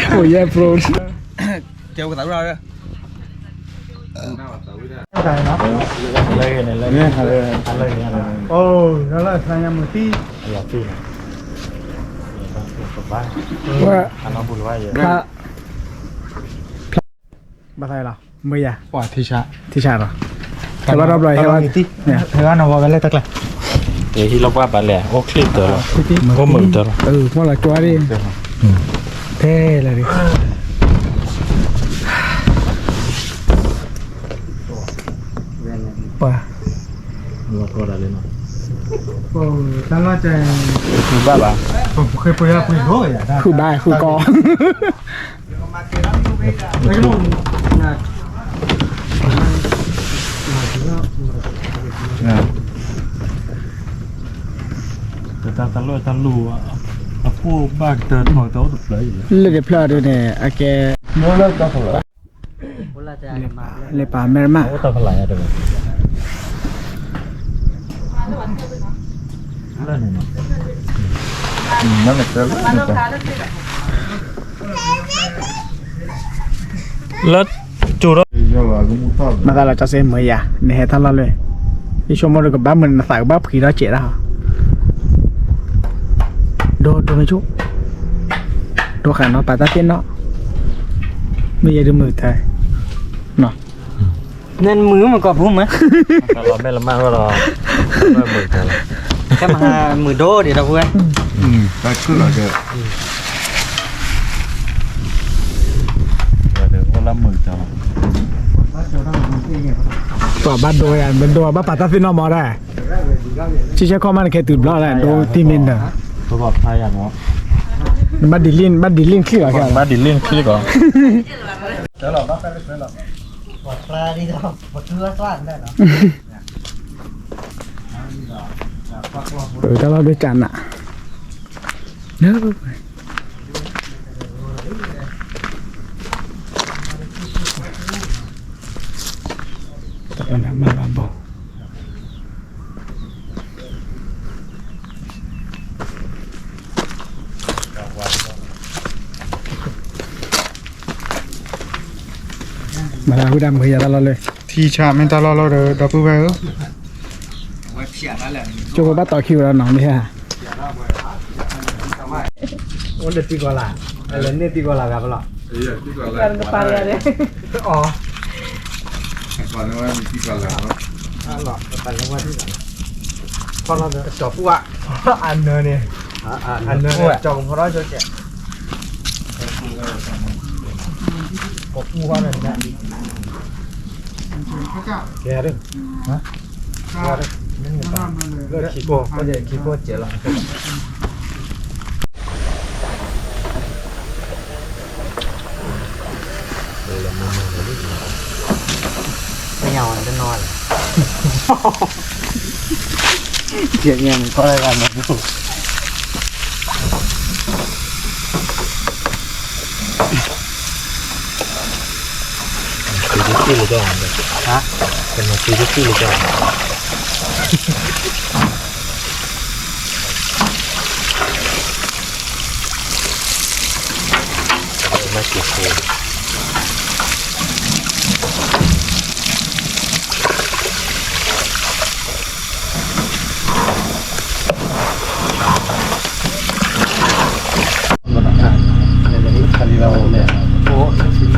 โอ้ยแย่โปรด kêu cái tao ra đây Đây nó. Lên này lên. Lên Lên này. Ồ, nó là sang nhà một tí. Là phi. Ba. ว่า Anh nó buồn quá vậy. พระมาไทยเหรอเมื่อย Quả thì chả. ที่ชาติเหรอแต่ว่ารอบเลยใช่ไหมเนี่ย Thế nó vào cái lấy tắc lại. Vậy thì lúc qua bạn lẻ, ô clip tới rồi. Có mừng tới rồi. พวกเราจัวดิเท่เลยดิป่ะ Nó có đã lên rồi. Ồ, tao lo chạy. Thứ ba bà. Khơi bơi ra bơi rồi à? คู่ได้คู่กอง Cái mồm là Ta lôi ta lù à phu bạc tờ hỏi tao được lấy gì. เลยเดี๋ยวเพลอดูเนี่ยโอเค Nó lên tao phải lấy. เลยป่าแม่มาก Tao phải lấy được. Lên này. Nó là tao. Lết chủ đó. มาตาเราจะเซ็นเมื่อยในเหตุท่านเราเลยที่ชมมาดูกับบ้านมันใส่กับบ้านผีเราเจ๋แล้วโดไม่ชุบโดขันเนาะป่าตาเต้นเนาะไม่อยากดูมือไทยเนาะ nên mưa mà có phun á Tao lo mấy là mang rồi. Nó mừng tao. cái mà 10 đô thì đâu quên Cái cứ là được. Rồi được có lắm mừng tao. ตัวบ้านโดยเป็นตัวบ้านป่าตาเต้นเนาะมอได้ชี้ใช้ข้อมันแค่ตื่นรอดแหละโดที่มินเด้อ Tôiบอกthay à nó. บ้านดิลินขี้เหรอแค่ Ba đi lên clip rồi. ra đi đâu một thưa toán đây đó ถ้าเราด้วยจันอ่ะเนอะตอนนั้นมาบอกมาแล้วผู้ดำเคยยัดเราเลย Thì chả mình tao lo được đọc bơi ớ. จูบบ้าต่อคิวแล้วน้องนี่ฮะ udah tiga lah ini tiga lah apa lah Iya, tiga lah. Kan kepala deh. oh Còn nó là tiga lah. lo kepala gua tiga con nó chọc quạ ăn nữa nè ăn nữa chồng nó nói cho trẻ có phu hoa này nè kìa đi hả kìa đi rồi khí cô có gì khí cô trẻ lại cái nhau này nó nói chuyện nhà mình có đây làm một vụ Tí được cho anh. hả Cần mà tí được cho anh. Mà chỉ khổ.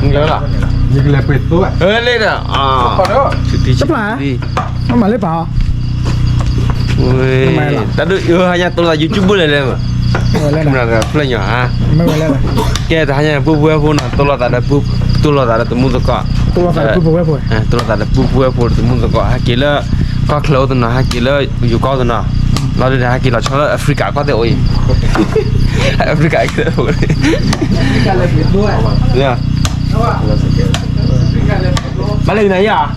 nhớ là Nhưng là quệt tôi ạ. lên à Còn nữa. chấp là nó mà lấy bảo ui đã được yêu hai nhà tôi là youtuber này lên mà rồi lên không này là play nhỏ àไม่ไหวแล้วเลย kia thì hai nhà bu bu bu nào tôi là tại bu tôi là tại tụi muốn tôi có ตัวใส่ผู้ป่วยป่วย tôi là tại bu bu bu tụi muốn tôi có hai kilo có kilo tụi nó hai kiloอยู่có tụi nó nó đi hai kilo cho nó Africa có thể ôi Africa cái đó Cái là quệt tôi ạ. nha bạn lên này à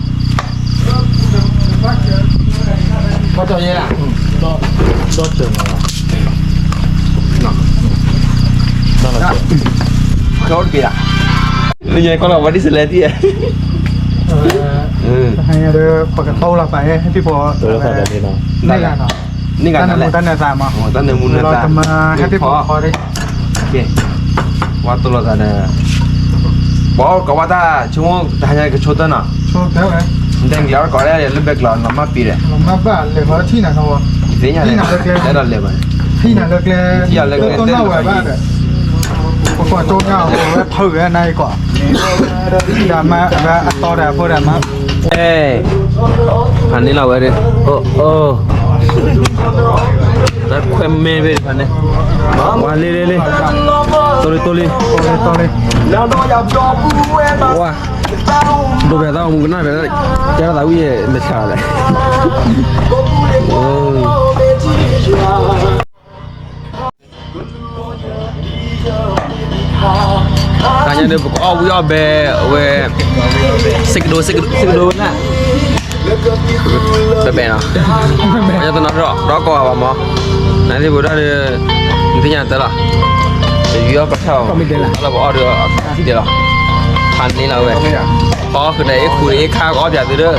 có cho gì à Đốt trường rồi. Đó là chuyện. có kìa bây giờ con là đi xử lý thì Hay là được bạc tàu là phải hay people. Tôi đã phải thế nào. Đây là nó.นี่กันนั่นแหละ Tan là giảm mà. โอ้ตั้งแต่มุน Rồi นะ tầm happy for đi. Oke. Waktu lo tadi. Bawa kau kata cuma hanya kecotan lah. โชว์แล้วไง Dan gelar kau ada lebih gelar nama pire. ลงมาบ้านเลยเพราะที่ไหนเขาวะ Ini ada ada lebih. ที่ไหนเลิกต้นเล่าไว้บ้านเนี่ยปกติโจ๊กเงาว่าเถื่อนในกว่าดามาว่าต่อดาพวกดามา Eh. Pani lah weh. Oh. Dah kau main weh pani. Wah le. Toli. ต่อเลย Wah. Dua belas tahun mungkin ada. Jangan tahu ye macam mana. Oh. Tanya dia buku oh ya be sekedo na. Bebe na. Tanya tu nak rokok apa mau? Nanti budak dia intinya tu lah. Dia pasal. Kalau bawa dia dia lah. Pan ni lah weh. Có cái đấy cuối khao có đẹp từ đó.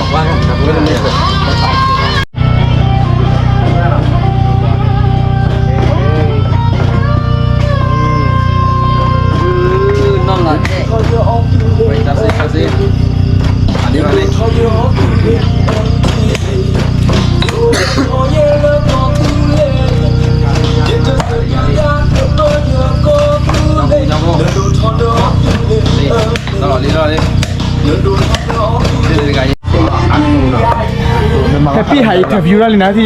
Non là. Kasih. Ini balik. Đi. แฮปปี้ไฮอินเทอร์วิวแล้วเลยนะที่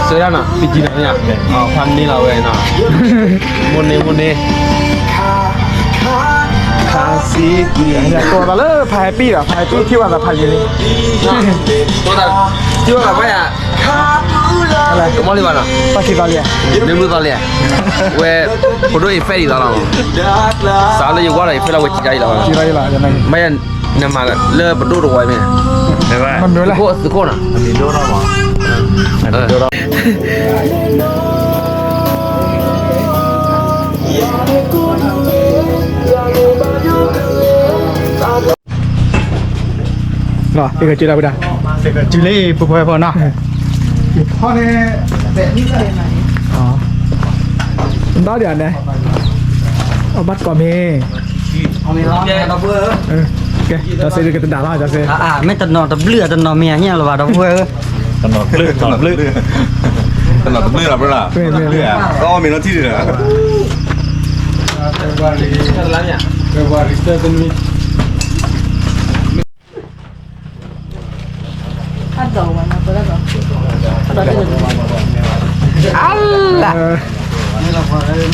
Sudah nak pergi nak ni. Pan ni lah weh nak. Mone. Kasih dia. ตัวเราเลิกพายปี้หรอพายปี้ที่ว่าเราพายยังไง Cuba apa ya? อะไร Kamu di mana? ปากีสถาน Dulu tadi ya. Weh, bodoh efek di dalam. Salah juga lah efek lah weh cakap lah. จีไรล่ะยังไง Macam nama le bodoh tu weh ni. มันดูแล Suka nak? Minum apa? Eh. หรอพี่เคยจีราไปได้ จีเล่ปุ๊บพอนะพ่อเนี่ยแบบนี้เลย อ๋อđó đi anh này bắt quả mì ok cho xe đi cái tên đảo rồi cho xe ไม่ตัดนอนตัดเลือดตัดนอนเมียเนี่ยหรอวะเราเว้ย ตลอดเลื่อน ตลอดเลื่อนเปล่าก็มีหน้าที่เลยนะ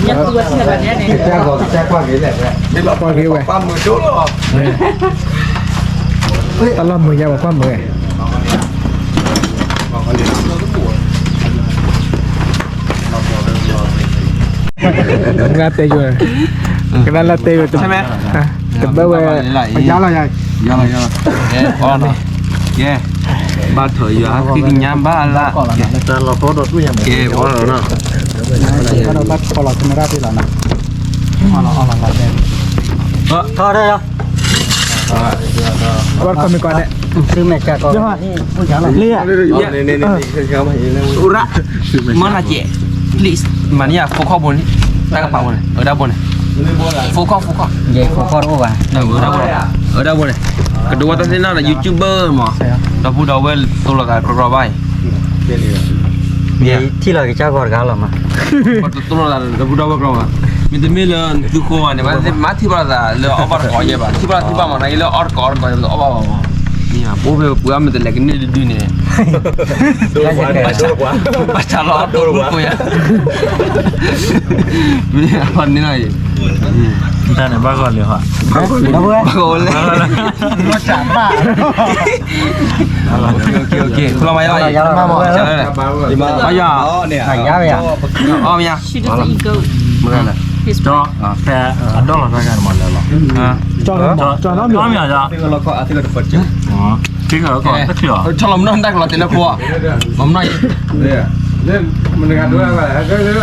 nhất tuột như vậy nàyแจ้งว่ากี่แหละ qua kia vậy ปั้มมือชุดหรอ tao lo 10 nhau qua 10 latte chưa cái đó latte rồiใช่ไหม tập bơ về ยาวอะไรใหญ่ On đi. Yeah. Ba thời giờ cái nhám ba là. แต่เราโทษโดนด้วยยังไง Yeah, bỏ rồi nó. ถ้าเราบัดพอเราทำไม่ได้ที่หลังนะเอาหลังเราแดง ทอดได้เหรอ bắt con mì quạt đấy ซื้อแม่จาก่อนนี่ผู้ชาย lia Ura. Mana chị? Please. Mà nha, phô kho bốn đi. Đang cái này. Ở đâu bốn này? Phô kho. ใหญ่ขอโอ้ว่ะ Ở đâu bốn này? Ở đâu bốn này? Kedua tadi nak là YouTuber mà. Dah pun dah well tu lah kan kau bay. ที่เราจะจ้างก่อนกันหรอมา Tu lah dah pun dah well kau. Minta milan tu kau ni. Mati berada le over kau je bah. Tiba mana le or kau le over. Ni ah, boleh buat minta lagi ni di dunia. Baca lo dulu kau ya. Ni apa ni nak? แต่ไหนบ้างก่อนเลยฮะ แล้วเว้ย Boleh. มาจากบ้าน Okey. Pulang bayar lagi. Di mana? Ayah. ใส่ยาไปอ่ะ Oh ya. She doesn't eat goat. Mana? His จอแค่ดอลลาร์ได้กันหมดเลยหรอ Ah. cho nó nó miệng à dạเราก็อาทิตย์ละคน cái ở còn tất cả Cho lòng nó đang là tiền của. Hôm nay. เนี่ยเล่นมันงานด้วยอะไรก็เลย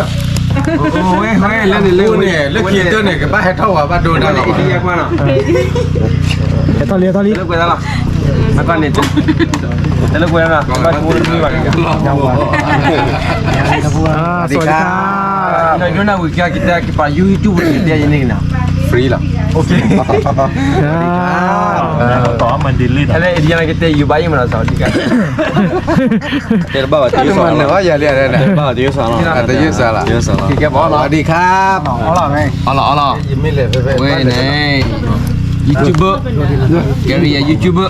Ôi, lên đi lên nè, lên kia tôi này cái bát hết thâu à, bát đồ này đi ra qua nào. để tao lia Lên quay ra nào. Nó con này. Lên quay ra nào. Bát mua đi vào cái. à, rồi Jona kita kita YouTube dia ini nah. Free lah. Okey. ต่อมันดิลิท Kalau dia nak kita you buy mana Saudi kan. Dia bawa dia soal. Mana wah ya lihat ada. Bawa dia soal. Ada dia salah. Dia salah. Kita bawa lah. สวัสดีครับ เอาล่ะไง Allah. Weh ni. YouTuber. Gary ya YouTuber.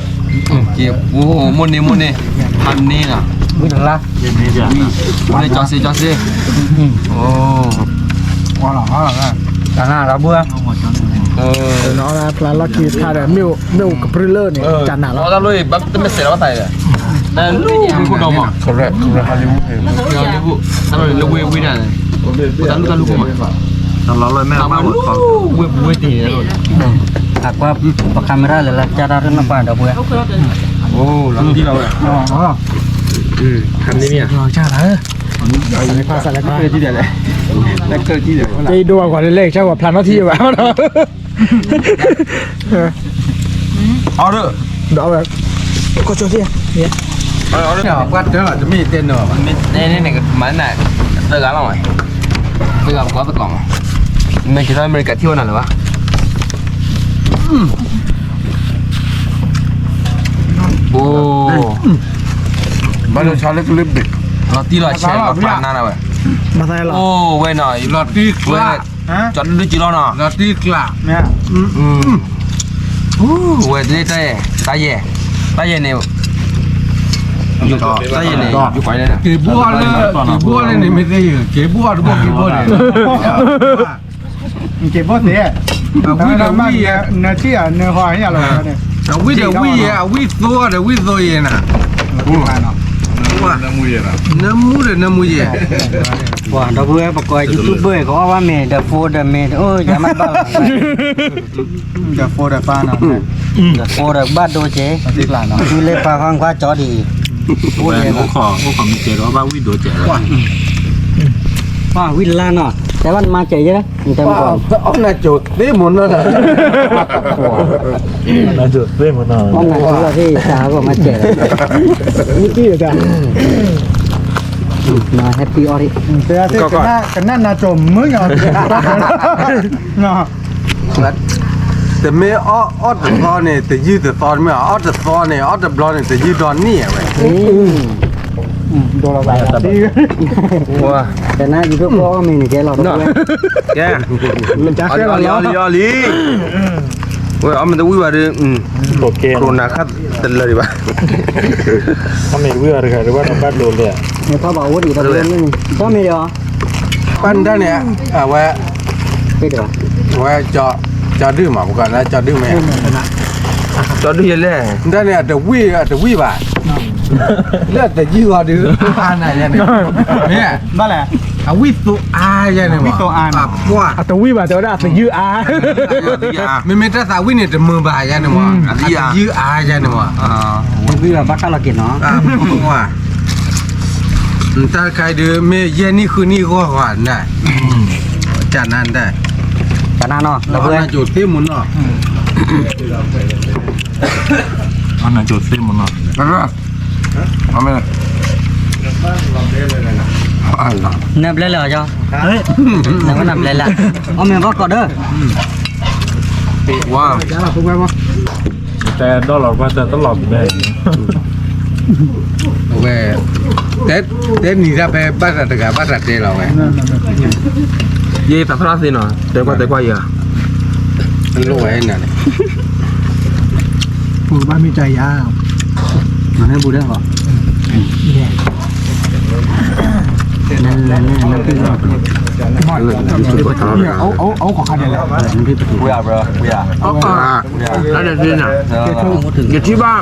Okey. Oh, mon ni. Han ni lah. Wih lah. เย็นนี้จ้ะ Boleh jose. Oh. เอาล่ะไง Tanah rabu ah. เนาะปลาลักกี้ทาแต่มิวกับพริลเลอร์เนี่ยจานหนาแล้ว Awak dah lui, bab tu mesti lawat saya. Dan lu aku dah mak. correct Hollywood Hollywood. Sama lu we dah. Tak lu kau. ตลอดเลยแม่มา Sama หมด lu ฟัง we ti. Aku pakai kamera lelah cara apa dah buat. Oh, nanti lah. เอาล่ะ Han ni ni ah. จ้าละภาษาอะไร Nak kerja dah. Nak kerja dah. ใจดูก่อนเล็กๆใช่กว่าพลันนาทีว่ะเนาะ Ada. เดี๋ยวแบบก็โจที่เนี่ย Ada. เนี่ยวัดเด้อจะมีเต้นเนาะ Ni ke mana? Tegang lah. Tegang kau tegang. Ni kita mereka tiu mana lah. Oh. บ้านเราชาเล็กลิบบิ Roti lah share makanan apa. มาใส่หรอ Oh, weh nah. ลอตตี้กล้า Chọn đứa chỉ lo nào. ลอตตี้กล้า เนี่ย Weh dia tay ye này. Tay ye này. Chú phải đây nè. เก็บบัวเลยนี่ไม่ได้เก็บบัวหรือบ่เก็บบัวเนี่ย เก็บบ่เสียเอามาเนื้อที่เนื้อหอยอย่างไรเนี่ย แต่วิเดี๋ยววิตัวเองน่ะ น้ำมูเย่น้ำมูเย่ Wah, dah buat pakai YouTuber kau awak me dah phone dah me. Oh, jangan balas. จะโฟดฟ้าเนาะ Dah phone dah bad do je. ติดหลานเนาะ Tu le pa hang kwa chó đi. โอ้ยโอ้ขอมีเจรว่าวิ่งโดดเจ๋อ Wah, win lah no. Jalan macam je dah. Kita buat. เอาหน้าจุดนี่หมุนแล้วนะ น่าจะเล่นมันหน่อย Ông nak juga sih cakap macam. นี่กี้จ้ะ Nah, happy ori. เสียที่กันนั่นนะจมมึงเอาเนาะ แต่ไม่ออดฟอนเนี่ยแต่ยืดแต่ฟอนไม่ออดแต่ฟอนเนี่ยออดแต่บลอนเนี่ยแต่ยืดดอนนี่เว้ย โดนเราไปดี Wah. Karena juga kau me ni kalau dah buat. Ya. มันจะแค่เรา Ali. Weh, am tu wih ada. โอเค Corona kat telah di bah. ถ้าไม่เบื่อหรือว่าต้องบ้านโดนเลย Ni kau bawa di dah buat ni. Kau me dia. ปั้นได้เนี่ยแวะ Beda. แวะเจาะดื้อมาบุกันนะเจาะดื้อไหม Cho dia le. ได้เนี่ยแต่วิบ่าเลือดแต่ยืดดื้ออะไรเนี่ย นั่นแหละ วิสุอาใช่ไหม วิสุอา ว่า อัตวิบะเจ้าได้แต่ยื้ออา ไม่แต่สาวิเนี่ยแต่มือบาใช่ไหมวะยืดอาใช่ไหมวะ Tapi lah bakal lagi no. ว่าถ้าใครดื้อไม่เย็นนี่คือนี่ก็หวานได้จากนั้นได้ Karena no, เรา dah ก็ buat. จุดที่มุนเนาะ อันนั้นจุดเส้นมันหน่อย แล้วก็เอาไม่เลยอะไร Nak beli lah jo. Nak beli lah. Oh, me bakal dah. ว้าว แต่ตลอดว่าจะตลอดอยู่ได้ โอเคเต้นนี่จะไปบ้านตะกาบ้านตะเตเราไง เย่แต่พระสินะแต่กว่าอย่า มันรู้ไว้นั่น ปู่บ้านมีใจยาว Mana budak kok? Nanti เอาของใครเนี่ย we are bro we are อ๋อ แล้วเดี๋ยวสินะอยู่ที่บ้าน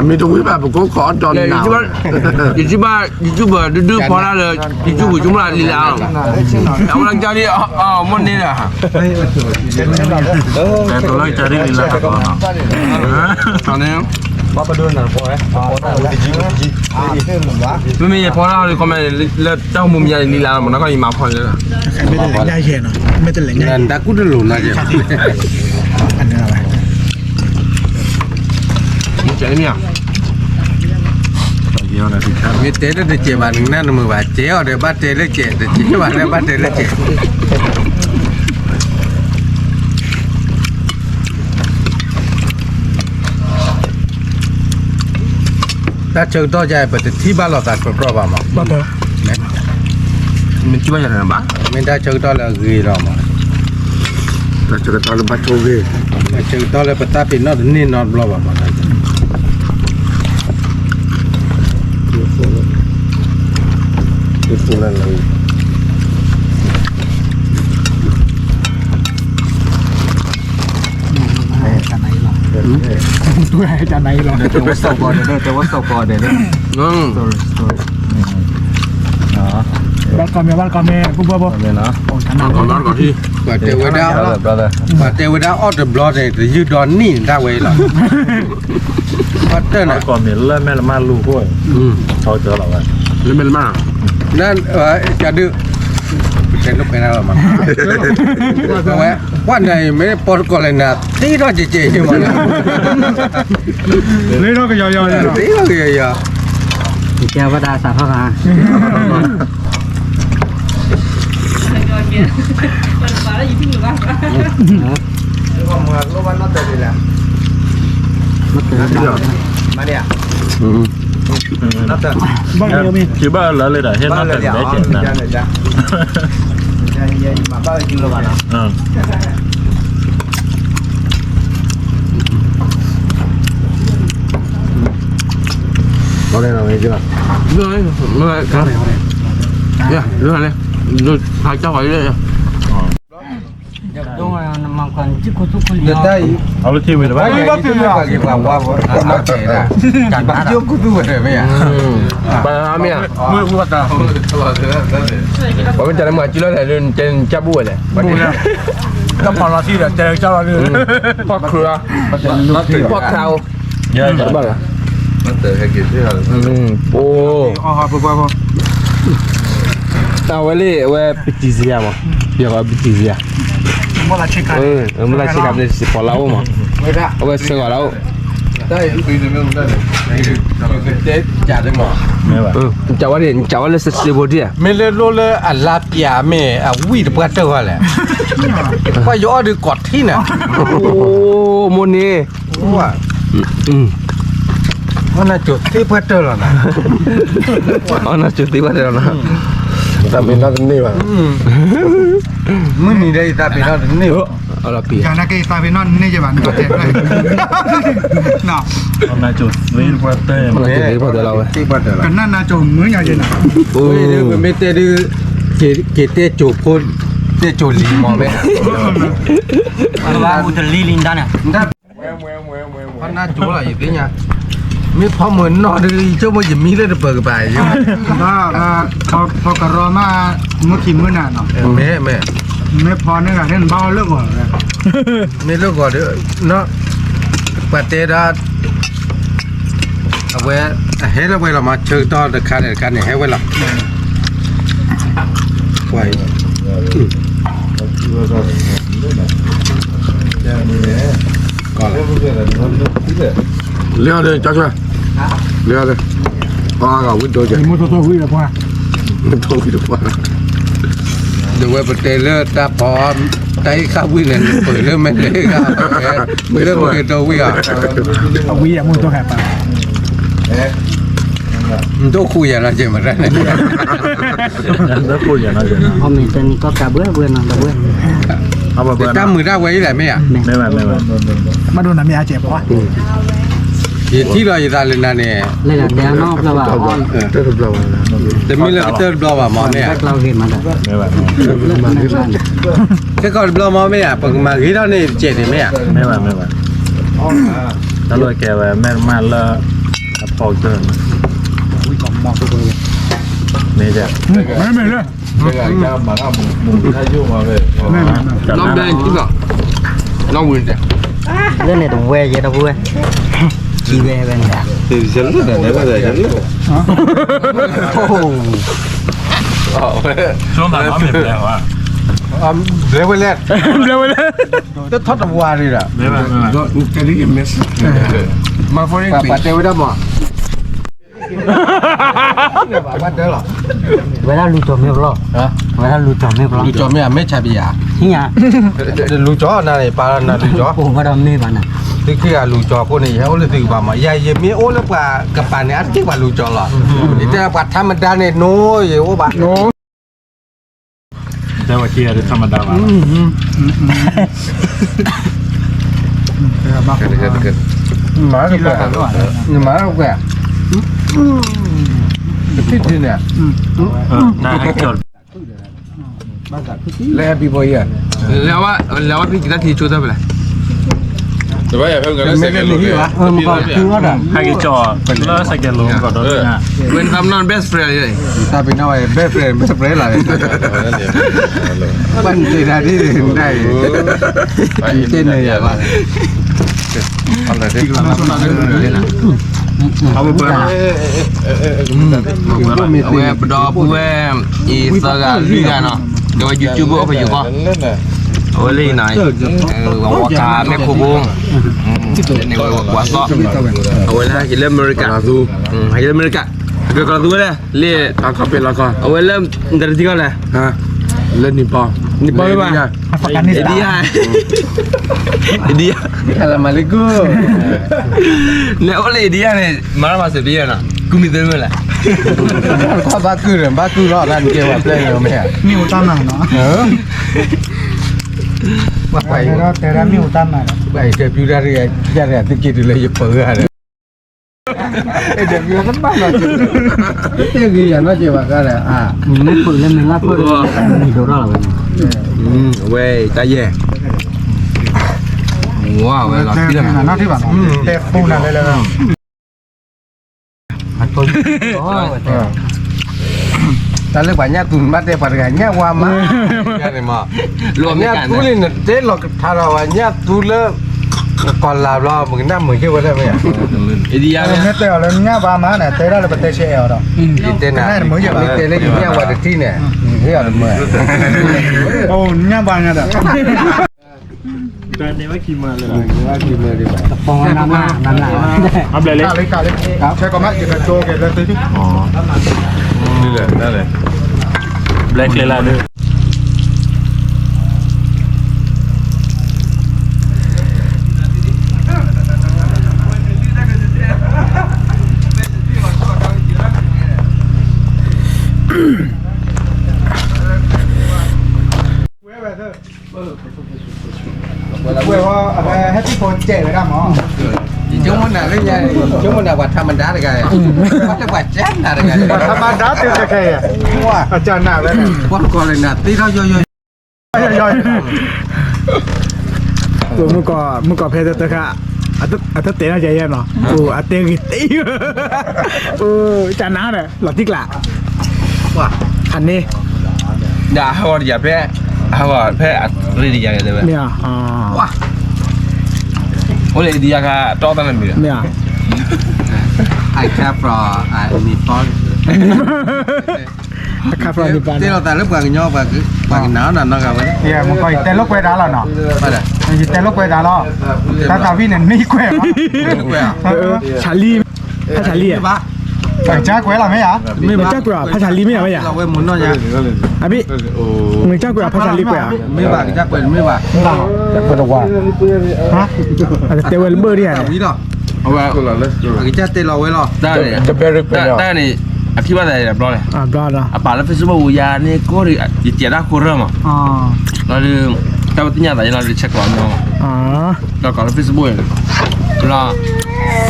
มีตรงนี้แบบผมขอจอนหนาว อยู่ที่บ้านYouTuber ดื้อๆพอแล้วเลย YouTube จุ่มละลีลาเอาลังจานี่มันนี่นะ แต่ตัวแรกจะได้ลีลาก่อนเนาะ ตอนนี้ไม่มีพอแล้วเลยคอมเมนต์แล้วเจ้ามุมใหญ่ลีลามันก็อีมาพอเลย ใครไม่ได้เหล่งใหญ่เขียนเนาะไม่ได้เหล่งใหญ่ นั่นตะกุดหลุนนะเจ้า อันนี้อะไร มึงเจ๋งเนี่ย เ เดียวนะสิครับ มีเตะได้เจ็บานึงนั่นมือว่าเจ๋อเดี๋ยวบ้านเตะได้เจ็บแต่เจ็บาแล้วบ้านเตะได้เจ็บถ้าเชิงต่อใจไปที่บ้านเราตัดก็เพราะว่ามา บ้าเถอะ mình chưa bao giờ làm bác ไม่ได้เชิงต่อแล้วกีเรามา là cho cái tao là bắt trâu ghê เชิงต่อแล้วปตาปินนอดนี่นอดบล็อกมา cái phụ này là ตัวให้จานไหนหรอ แต่ว่าสกอร์เด้อแต่ว่าสกอร์เด้อ ngon บ้านกอมเมกูบ่บ่ เนี่ยนะ โอ้ชนะ còn nó còn đi กว่าเทวดา brother กว่าเทวดาออดบล็อกเลยจะยืดดอนนี่ได้ไว้หรอพัตเตอร์น่ะ ก่อนเนี่ยเริ่มแม่ละมาลูกห้วยเขาเจอเราไว้ lên bên mà นั่นจะดื้อเป็นลูกเป็นอะไรมั้งเอาไว้วันไหนไม่ได้ปอดก่อนเลยนะตีเราเจ๊ใช่ไหม เลยเราก็ยาวๆเลย ตีเราก็อย่า แก้วดาสาพะ บ้านเดียวมี คือบ้านเราเลยแต่เห็นน่าเป็นได้เจ็บนะcó đây nào nghe chưa rồi rồi cái này yeah rồi này rồi hai cháu ấy đây ต้องมันกันจิกทุกคน เดี๋ยวได้ เอาลูกทีวีหรือว่า ไม่ก็คือว่ากี่ว่าน่าเจ๋งนะการบ้านยกกูดูเลยไหมอ่ะ bà làm à มือกูว่าตา bà bên trái mà chỉ là lên trên cha bùa này ก็พอเราที่เจอเจ้าเราเลย khoác khứa khoác khao เยอะจัง bà là ô อ๋อปุ๊บปุ๊บ tao với lại về pitizia mà giờ có pitizia ว่าเราเช็คกัน mình lại chỉ làm để xịt vào lâu mà về sửa vào lâu ได้ปีนึงไม่ได้เจ๊จ่าได้หมด ไม่ไหว cháu là sẽ xịt vào đi à ไม่เลยรู้เลยอันลาปียเมย์วิ่งเปิดเจ้าแหละว่าย่อดูกอดที่น่ะ ô môn đi ว่าว่าน่าจุดที่เปิดเจ้าแล้วนะ nó chưa tí bắt đầu nó tại vì nó cũng đi mà มึงนี่ได้ตาปีนั้นนี่ là pì อย่างนักกีฬาไปนอนนี่จะบ้านก็เจ็บเลยเนาะ เอานายจุดรีดวัตเตอร์ nó chưa tí bắt đầu lâu ที่เปิดเจ้า กันนั่นนาจมมื้อใหญ่เลยนะ โอ้ยเดี๋ยวไม่เตะดื้อเกเตะจูบคนเตะจูลีมอเว้ย ว่าอุตลีลินดาเนี่ย ได้พันหน้าจูอะไรอย่างเงี้ยมีพอเหมือนนอนดีเจ้าว่าจะมีได้เปิดไปใช่ไหม ว่าพอกระรอมาเมื่อกี้มื้อน่ะเนาะ แม่ ไม่พอเนี่ยเห็นเบาเลิกก่อน ไม่รู้ก่อนเด้อเนาะปฏิดาเอาไว้เฮ้ยเราไว้เรามาเชิญต่อเด็กขาเด็กขาเนี่ยให้ไว้ละไว้ ก่อนเลย leo đây cháu chưa leo đây hoa gạo quýt đôi chứ มีตัววิ่งแล้วพ่อ thôi thì được qua เดี๋ยวไว้ปฏิเลิศตาพร้อมไต้ข้าววิ่งเลยเปิดเริ่มไม่ได้ข้าวไม่เริ่มเปิดตัววิ่งอ่ะ เอาวิ่งมือตัวแหบปะ มันต้องคุยอะไรเจมาได้เนี่ย แล้วพูดอย่างนั้นเลยนะ พอมีเป็นก็กะเบื่อนะกะเบื่อ เอามาเบิร์น ตั้งมือได้ไว้แหละไม่อ่ะ ไม่ไหว มาโดนน้ำยาเจ็บปะวะ ที่เราจะได้เลยนะเนี่ย เลยละเดี๋ยวนอกแล้วว่า rất là lâu แต่มีเรื่องเติร์ดบล็อกอ่ะมอเนี่ย เราเห็นมาแล้ว ไม่ไหว แค่ก่อนบล็อกมอไม่อ่ะปกมาที่เราเนี่ยเจ็ดเนี่ยไม่อ่ะ ไม่ไหวแล้วเลยแกไปแม่มาแล้วพอเกินนี่จะ ไม่เลย nó đây chứ nào nó quên đấy เรื่องเนี่ยต้องเวเยอะนะเว้ยขี้เวเป็นแบบ thì dẫn rất là đấy bao giờ dẫn โอ้โห ช่วงหลังเขาเปลี่ยนแปลงว่า เร็วไปแล้วเร็วไปแล้วจะทอดตัววานี่แหละ ไม่ไหว cái đấy em mess mà phoneปัดเร็วได้หมด บ้านเด้อหรอ เวลาลูจอมไม่รอเวลาลูจอมไม่รอ ลูกจอไม่ใช่พี่อ่ะ เฮีย ลูกจอนั่นไอ้ปลานั่นลูกจอ โอ้บ่ดำนี่บ้านน่ะ ที่คือลูกจอคนนี้เขาเลยถือว่ามาใหญ่เยี่ยมโอ้แล้วกว่ากับปานเนี่ยที่ว่าลูกจอหรอแต่ว่าธรรมดาเนี่ยโน้ยโอ้บ้า โน้ แต่ว่าเกียร์ธรรมดาว่ะ มา เกิดหมาก็แก่หมาก็แก่ที่เนี่ย น่าให้จด แล้วพี่บอยอ่ะ แล้วว่าพี่กินนาทีชูเท่าไหร่ แต่ว่าอย่าเพิ่งกันแล้ว ไม่ เสร็จ ได้ กัน มี เลย วะ มันก็คือว่า ให้จอแล้วใส่แกนลงก่อนด้วยนะ when I'm not best friend เลย ถ้าเป็นเอาไอ้เบสเฟรนอะไรมันตีนาที่ได้เต้นเลยอ่ะว่าอะไรที่เราเอาไปเปิดเอาไว้ดอผู้แม่อีสกาลีกันเนาะเดี๋ยว YouTube เอาไปอยู่ก่อนเอาไว้เลยไหนว่ากาแม่โคบงนี่ว่าซอเอาไว้ให้กินเริ่มอเมริกาให้กินอเมริกาก็ดูเลยเล่ เขาเป็นละคร เอาไว้เริ่มdari tiga lah ฮะเล่นนิปปอ Nippon apa? ประกันนี่ Dia. Dia. Assalamualaikum. Nek oleh dia ni mana masuk dia nak. Ku minta lah. Kau baku lah kan dia buat plan ni meh. มิวตั้มหน่อยเนาะ Apa แต่ละมิวตั้มหน่อย Baik, saya pilih hari jadi tiket dulu je perah. Dia bilang kan mana tu? Dia gaya nak je bakal ah. มีไม่เปิดแล้วมีลาเปิดมีโดราแล้ว Wei, tak ye. Wow, แต่ lah แต่ film. หน้าที่บ้านแต่ปูนั่นเลย อันต้นอ๋อ Tapi banyak tu mati harganya wama. Kan mak. Luamnya Banyak kan. tu ni nanti lo tarawanya tu le kalau lo mungkin mungkin boleh meh. Dia เออ ni. เนี่ยแต่เราเนี่ยบ้ามาเนี่ยแต่เราเป็นเตะเอาดอก Itu nak. Itu lagi ni awak di sini. Ini ada meh. โอ้เนี่ยบ้าเนี่ยเด้อ แต่นี้ว่าขี่มาเลย Lagi meh di mana? ปองน้ำหน้า อัพเลยเล็ก กาเลยกาเลยใช้ก็มาอยู่กับโจกันเลยที่ นี่แหละนั่นแหละ เล็กเลยล่ะด้วย เว้ยว่าอะไรแฮปปี้โฟนเจ๋เลยนะหมอ Cuma nak lagi cuma nak buat tamandah dekat. Buat buat jam nak dekat. ธรรมดาตื่นตะแคง Wah, อาจารย์หนักเลย buat kau nak tidak yo yo. ย่อย ตัวเมื่อก่อนเพชรตะค่ะอัตเตะน่าใจเย็นเนาะโอ้อัตเตะกี่ตีโอ้จานน้าเนี่ยหลอดที่กละว้าคันนี้ Dah awak dia pe. Awak pe ready dia dia. เนี่ยอ๋อ Wah. Oleh dia ka tok tanam dia. เนี่ย I cap pro I Nippon. คาฟรานิบาน Telo tak lepas nyo bagi nao nak nak apa? เนี่ยมึงก็แต่ลูกเวดาแล้วเนาะ Pada. มันแต่ลูกเวดาแล้วถ้าตาวินนี่แควะ ชาลีพระชาลีอ่ะ แต่จ้าแควะล่ะไหมอ่ะ ไม่จ้ากว่าพระชาลีไม่เอาไม่อ่ะ Kalau we mun nya. อ่ะพี่มึงจ้ากว่าพระชาลีกว่า Me ba kita kwen me ba. ฮะ อาจจะเตวลเบอร์เนี่ย Wi dah. Awak Kita telo we lo. dah ni. Dah ni. Akibat dari dah boleh. อ่าบลาดอ่ะ Apa lah Facebook ya ni kau di tiada kurang mah. อ๋อ Lalu tahu ternyata yang lalu cek lah. อ๋อ Kalau Facebook lah.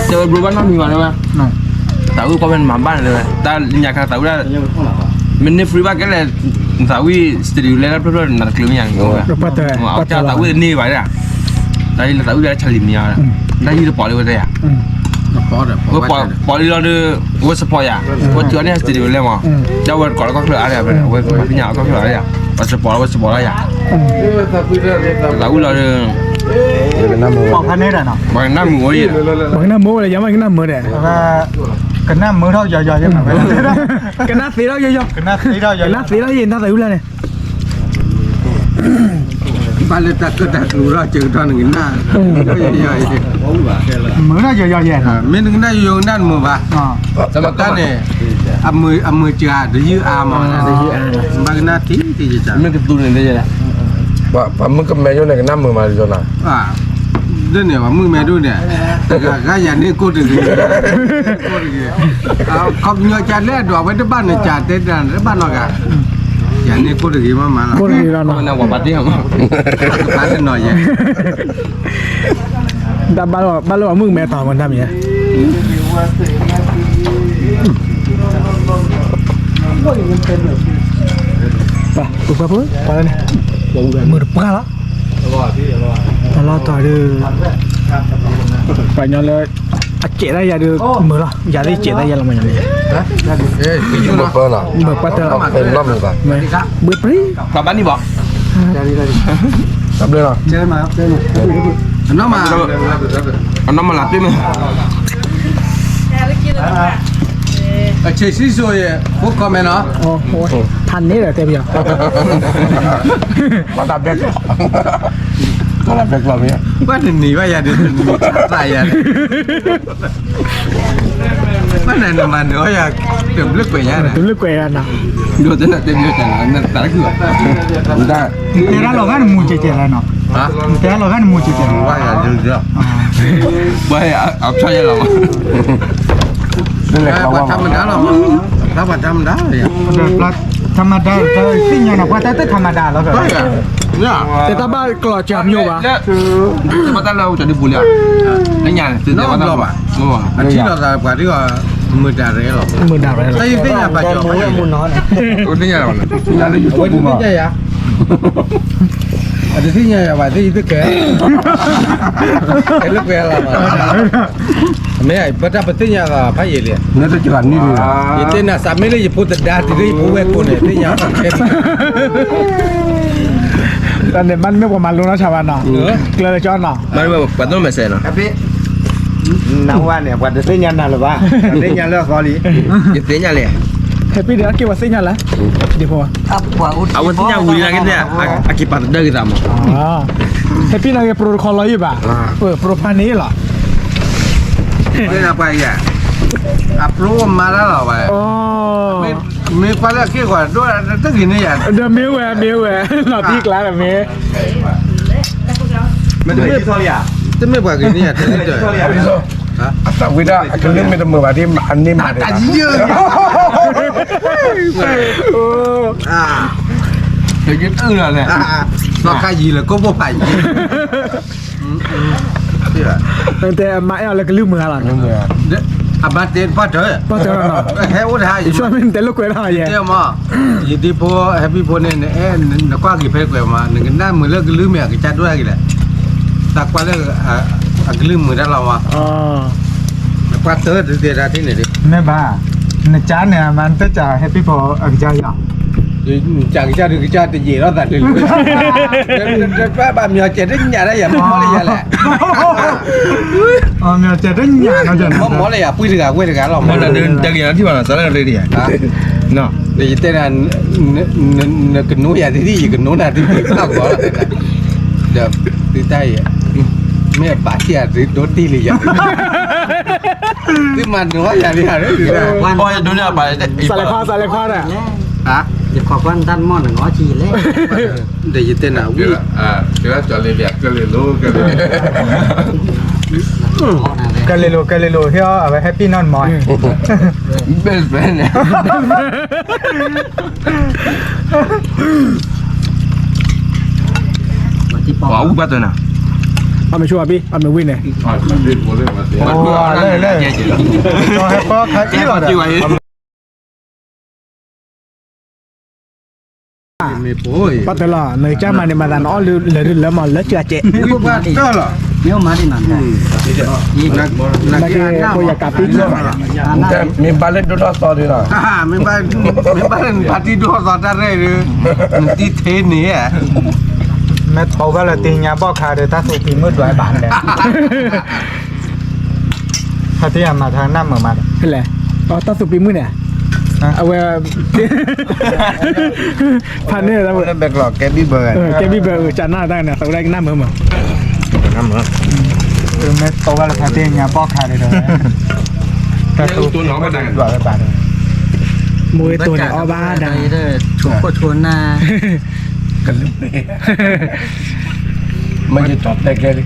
Coba berubah nama mana mah? Tahu komen mamban le. Dah lihat kata tahu dah. Meni free bag le. Tahu studio le lah nak keluar yang. รปัตเตอร์ Mau cakap tahu ni baik dah. Dari tahu dah cari ni lah. Dari tu boleh buat ya. Apa dah? Gua boleh lalu gua support ya. Gua jual ni studio le mah. Jauh kalau kau keluar ada apa? Gua punya kau keluar ada. Gua support lah ya. Tahu lalu. บอกพันนี้แหละเนาะ Bang nam gua ya. บางน้ำมือเลยยังไม่น้ำมือเนี่ย ว่ากันหน้ามือเท่าย่อยๆยังไง กันน้าสีเราเยอะ กันหน้าสีเท่า ๆกันน้าสีเราเย็นท่าใส่หุ่นเลยเนี่ย บ้านเลยตักก็ตักรู้เราเจอตอนหนึ่งหน้าใหญ่ เหมือนน่าจะย่อแย่นะ ๆไม่นึงได้อยู่นั่นมือป่ะ อ๋อ สมัครกันเนี่ยเอามือจ่าเดี๋ยวยื้ออามาบางนาทีที่จะ มันกระตุ้นเลยได้ ว่ามึงกับแม่อยู่ในกันน้ำมือมาจนน่ะ ว่าเรื่องเนี่ยว่ามือแม่ดูเนี่ยแต่ก็อย่างนี้กูถึงเอาเขาเงยจ่าเล่ดอกไว้ที่บ้านเนี่ยจ่าเต้นที่บ้านนอกอ่ะอย่างนี้กูถึงมาละ คนนี้เราเนาะ มันเอากว่าปาร์ตี้มั้ง พาหน่อยเนี่ย ดับบ้านเรามึงแม่ต่อมันทำอย่างเงี้ยไปปุ๊บปุ๊บพอแล้วเนี่ยมือปลาละเราต่อดูไปย้อนเลยเจ๊ได้ยาดูมือละยาได้เจ๊ได้ยาละมันอย่างนี้ พี่อยู่เปิ้ลน่ะ มือปลาเตอร์ เป็นน้ำมือป่ะ ไม่เบื่อปรี กลับบ้านนี่บอก รับเลยน่ะ เจอมาครับเจอมา น้องมา เอาน้ำมาหลับด้วยมั้ย เชซี่โซ่ยพวกคอมเมนต์เนาะ โอ้โหทันนี้เหรอเต็มยัง มาตัดเบ็ดก็ตัดเบ็ดเราเนี่ย ว่าหนีว่าอย่าเดินใส่อย่าว่าไหนน้ำมันเนาะอย่าเติมลึกไปอย่างนั้น ถึงเลือกเกย์นะ ดูแต่น่ะเต็มเลยแต่นั่นแต่ละคือ ได้ แต่เราก็มูเจเจแล้วเนาะ ฮะ แต่เราก็มูเจเจ ว่าอย่าเดินเยอะ ไม่เอาใช่ยังหรอ นั่นแหละเขา ว่า ว่า ธรรมดาหรอถ้าว่าธรรมดาเนี่ย แบบธรรมดาแต่สิ่งอย่างนั้นว่าแต่ธรรมดาแล้วก็ ก็อย่าเนี่ย แต่ถ้าบ้านกลอดจามโยบะ มาตั้งเราจะได้บุญแล้วนั่นยังตื่นเต้นมาตั้งบ่บ่ อันที่เรากว่าที่ว่ามือจ่าเร่หรอ มือดาบอะไร แต่ยังเป็นอย่างปัจจุบัน มูนอน คนนี้ยังไง นั่นเลยอยู่ตัว วัน กู นี้ มา ไม่ใช่ยะอันที่เนี่ยว่าที่ตึกแกลึกไปแล้วไม่ไอ้ปัจจุบันที่เนี่ยก็พายเลย เนี่ยจะจัดนี่เลย ยี่เต้นน่ะสามไม่เลยพูดแต่ดาที่พูดเวกุเนี่ยที่ยังเข้ม ตอนนี้มันไม่ประมาณรู้นะชาวบ้านเนาะเกลือจอนเนาะ มันแบบปัดต้นไม่เสร็จเนาะ พี่น้ำว่าเนี่ยว่าจะเต้นยันน่ะหรือว่าเต้นยันแล้วก็ลี จะเต้นยังเลย เฮปปี้เดี๋ยวกี่วันสิ้นยันแล้วดีพอ เอาวันที่ยังหุ่นนะกันเนี่ยอากิปัดได้กี่ตาม อ๋อเฮปปี้นั่งโปรโตคอลอยู่ป่ะโปรพันนี้เหรอ ไม่น่าไปแกอัพโหลดมาแล้วเหรอไป อ๋อ มีความละเกี่ยวกับด้วยตึกหินนี่อย่าง เดอะมิวแวร์หลอดที่กลางแบบนี้ มันไม่พอเลยอ่ะจะไม่กว่ากินนี่อ่ะจะไม่เจอ สักวิดาคือเรื่องไม่ต้องมือมาที่อันนี้มา แต่เยอะ โอ้ เดี๋ยวยึดเลย นอกกายยีเลยก็บ่ไป ตั้งแต่มาเอาแล้วก็ลืมมือหลัง มือ อามาเต้นป้าเถอะ ป้าเถอะเนาะ เฮ้ยอุทัย ช่วยมันเต้นลูกเกลือได้ยัง เจ้ามายินดีพอแฮปปี้พอเนี่ยเอ๊ะนักว่ากี่เพลงกว่ามาหนึ่งกันได้มือเลิกลืมเนี่ยกิจัดด้วยกี่แหละตักว่าเลิกลืมมือได้เราอ่ะ อ๋อ ป้าเถอะเดี๋ยวที่ไหนดิ ไม่บ้าในจานเนี่ยมันก็จะแฮปปี้พออักจายอ่ะ จากกิจัดถึงกิจัดจะยีเราตัดเลยป้าบ้านมีเจ็ดได้ยังไงได้ยังมอเลยยังแหละ อ๋อเนี่ยจะได้ยาเนาะจัน มอเลยอ่ะปุ้ยถึงอ่ะปุ้ยถึงอ่ะเรา มันเดินจากอย่างที่ว่าสารเลยดิเนาะ เดี๋ยวเต้นอันกันนู้อย่าที่กันนู้นน่ะที่ข้าวก่อนเดี๋ยวที่ใต้แม่ป่าเสียโดนตีเลยอย่างที่มันว่าอย่างนี้อะไรที่ พอจะดูเนี่ยไป สารคอเนี่ย ฮะ อย่าขอวันดันมอนหนึ่งอ้อชีเลย เดี๋ยวเต้นอ่ะวิ่ง ก็จอดเลยแบบก็เลยรู้ก็เลย กันเลยโลที่เอาไว้แฮปปี้นอนมอย เบสเฟนเนี่ย ที่ปอ ขออุบัตินะ เอามาช่วยพี่เอามาวิ่งเลย รีบหมดเลยมาเสีย โอ้เลยต้องให้พ่อใครที่หรอ ที่ไว้ ไม่ป่วย ป้าเตลอในจ้ามันในมาดานอ้อหรือแล้วมันแล้วเจ๊ วิ่งบ้านก็เหรอ เนี้ยมาที่นั่นได้ นัก นักเก็ตโคยากาปิก แต่มีบาเล่ดูดอสต่อดีนะ ไม่บ้านปาร์ตี้ดูสอดได้หรือที่เทนนี่อ่ะ แม่เขาก็เลยตีงาบอกคาเดต้าสูปีมืดด้วยบานเลยถ้าที่มาทางหน้าเหมือนมา เป็นไรอ๋อตั้งสุปีมือเนี่ย เอาไว้พันเนี่ยแล้ว แล้วแบกหลอกแกบี้เบอร์ แกมีเบอร์จานหน้าได้เนี่ยเขาได้หน้าเหมือนมั้ง น้ำเหรอ แม่โตกันแล้วพาเตียงยาปอกขาเลยเด้อแต่ตัวน้องไม่ได้หลอกไปป่าเลย มวยตัวเนี่ยอ้อบ้าได้ เด้อชวนชวนหน้า กันลึกเลยมันจะจบได้แค่นี้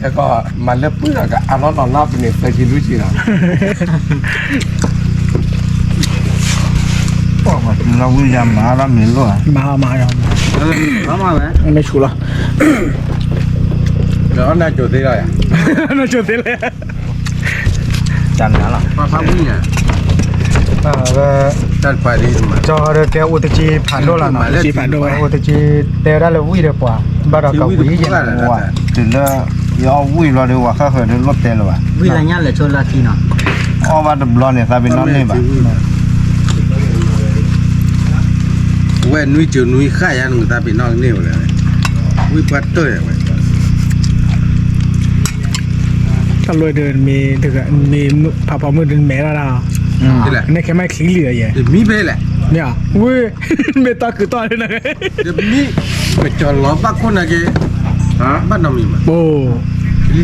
แล้วก็มันเลือกเปลือกอะเอาล้อต่อรอบเป็นเนี่ยเคยกินรู้สิหรอ เราวิยามาแล้วเหม็นรั่ว มาอย่าง เอามาไหม ไม่ชูหรอ แล้วน่าจุดที่ไรอ่ะ น่าจะเสียเลย จันนะหรอป้าพักวิ่งอ่ะจันไฟดีมา จอเด้อแกอุตจีผ่านโดละนะ ชีผ่านด้วย อุตจีเตะได้เลยวิ่งเด้อป่ะบ้านเราก็วิ่งอย่างนั้นว่ะ ถึงแล้วยอวิ่งรอดีกว่าข้าเคยได้รถเต้นหรอวะ วิลาญาเลยชวนลาทีเนาะ อ๋อว่าดับร้อนเนี่ยซาบินอนนี่ป่ะเว้นนุ้ยจูนุ้ยข้ายันซาบินอนนี่เลยวิ่งพัดเตยไป ถ้าลอยเดินมีถึงมีผ่าพอมือเดินแม่ละ นี่แหละ ในแค่ไม่ขี้เหลืออย่าง มีไปแหละ เนี่ยเว้ยเมตาคือตอนนี้นะ เดี๋ยวมีไปจอดล้อปักคนนะแกฮะบ้านน้องมีมั้ย โอ้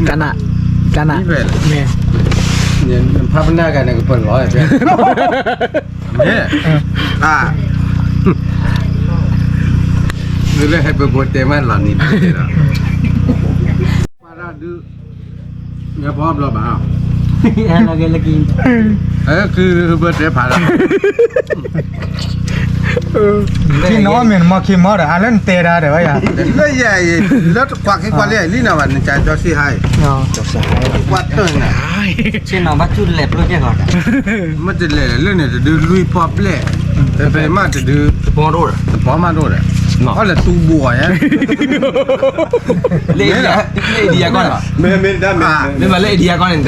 กันอ่ะมีไปแหละ เนี่ย เนี่ยภาพหน้ากันเนี่ยก็เปิดล้อไอ้เพื่อนเนี่ยนี่เลยให้ไปบวชเต็มมันหลานนี่เลยนะมาได้ดูอย่าพร้อมเราบ้า แอนเราเกลกิน คือเบิร์ดเดย์ผ่านแล้ว ที่น้องเหม็นมาคิมมาเด้ออันนั้นเตะได้เด้อว่า เลยใหญ่แล้วควักให้ควักเลยนี่นะวันใจจอซี่ให้ควักตัวน่ะ เช่นน้องบัดจุดเล็บรู้จักก่อน มันจะเลยเรื่องเนี่ยจะดูลุยพอบเลยแต่ไปมาจะดู ปองโดด พอมาโดนเลยเพราะเลยตูบัวเนี่ย เล่ไอเดียก่อนเหรอ ไม่ได้ไม่ เล่นมาเล่ไอเดียก่อนเอง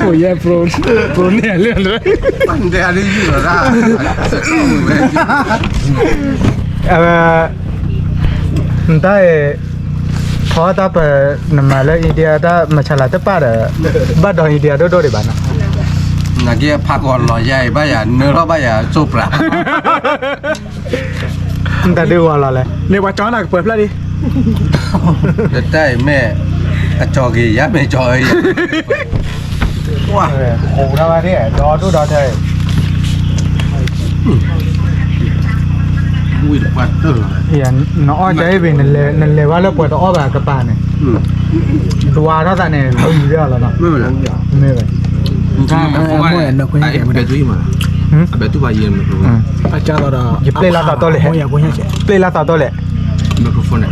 โอ้ยโปรเนี่ยเรื่องเลย มันจะอะไรอยู่หรอล่ะ ได้พอตาเปิดนมาแล้วอินเดียได้มาฉลาดจะป้าเด้อบ้านดอนอินเดียโดดๆได้บ้านนะ นักเก็ตพักก่อนรอใหญ่บ้าอย่าเนื้อเราบ้าอย่าจบละ แต่ดูว่าเราเลย เรียกว่าจ้อนหนักเปิดแล้วดิ จะได้แม่จอกี่ยับไม่จอยว้า โอ้ทำไมเนี่ยรอดูรอเธอ วิ่งควักตัวเลย เห็นน้องอ้อใจเป็นนั่นเลยว่าเราเปิดอ้อแบบกระปานเนี่ยตัวเท่าแต่เนี่ยเราอยู่เรื่องแล้วเนาะ ไม่เป็นไร ไม่เป็น ใช่ไอ้เบตุยมาเบตุบาเย็นมัน อาจารย์เรา หยิบเปลลาต่อตัวเลย โอ้ยกูยังเจ็บ เปลลาต่อตัวเลย ไมโครโฟนเนี่ย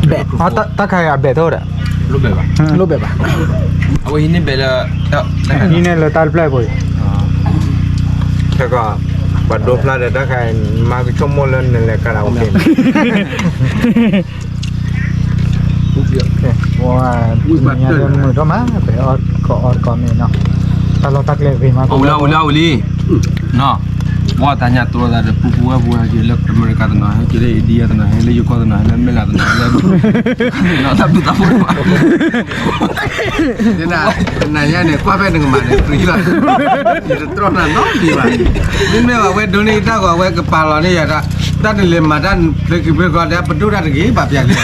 แบะ อ๋อตาใครอ่ะเบโต้อ่ะ รูปแบบว่า รูปแบบอ่ะ เอาไว้ที่นี่เบลแล้ว นี่เนี่ยเราตาเปล่าบ่อย แล้วก็บัดโดพลาดได้ใครมาชั่วโมงแล้วนั่นแหละคาราโอเกะ ว่าเนี่ยมือก็มาไปออดก็ออดก่อนเนี่ยเนาะตาเราตักเลยไปมา เอาแล้วลีเนาะว่าตาเนี่ยตัวเราปุ๊บปุ๊บเกี่ยวกับอเมริกาตัวไหนเกี่ยวกับอินเดียตัวไหนเกี่ยวกับยูโรตัวไหนแล้วเมลาตัวไหนแล้วเนาะทับตัวทับหัว นี่นะนายเนี่ยกว่าไปหนึ่งมาเนี่ยฟรีละจะตรอนน้องดีว่ะนี่ไม่ว่าเวดูนี่ถ้าว่าเวกับปลาเราเนี่ยด้านเลี้ยมาด้านเล็กเพื่อก็ได้ประตูด้านกี่แบบอย่างนี้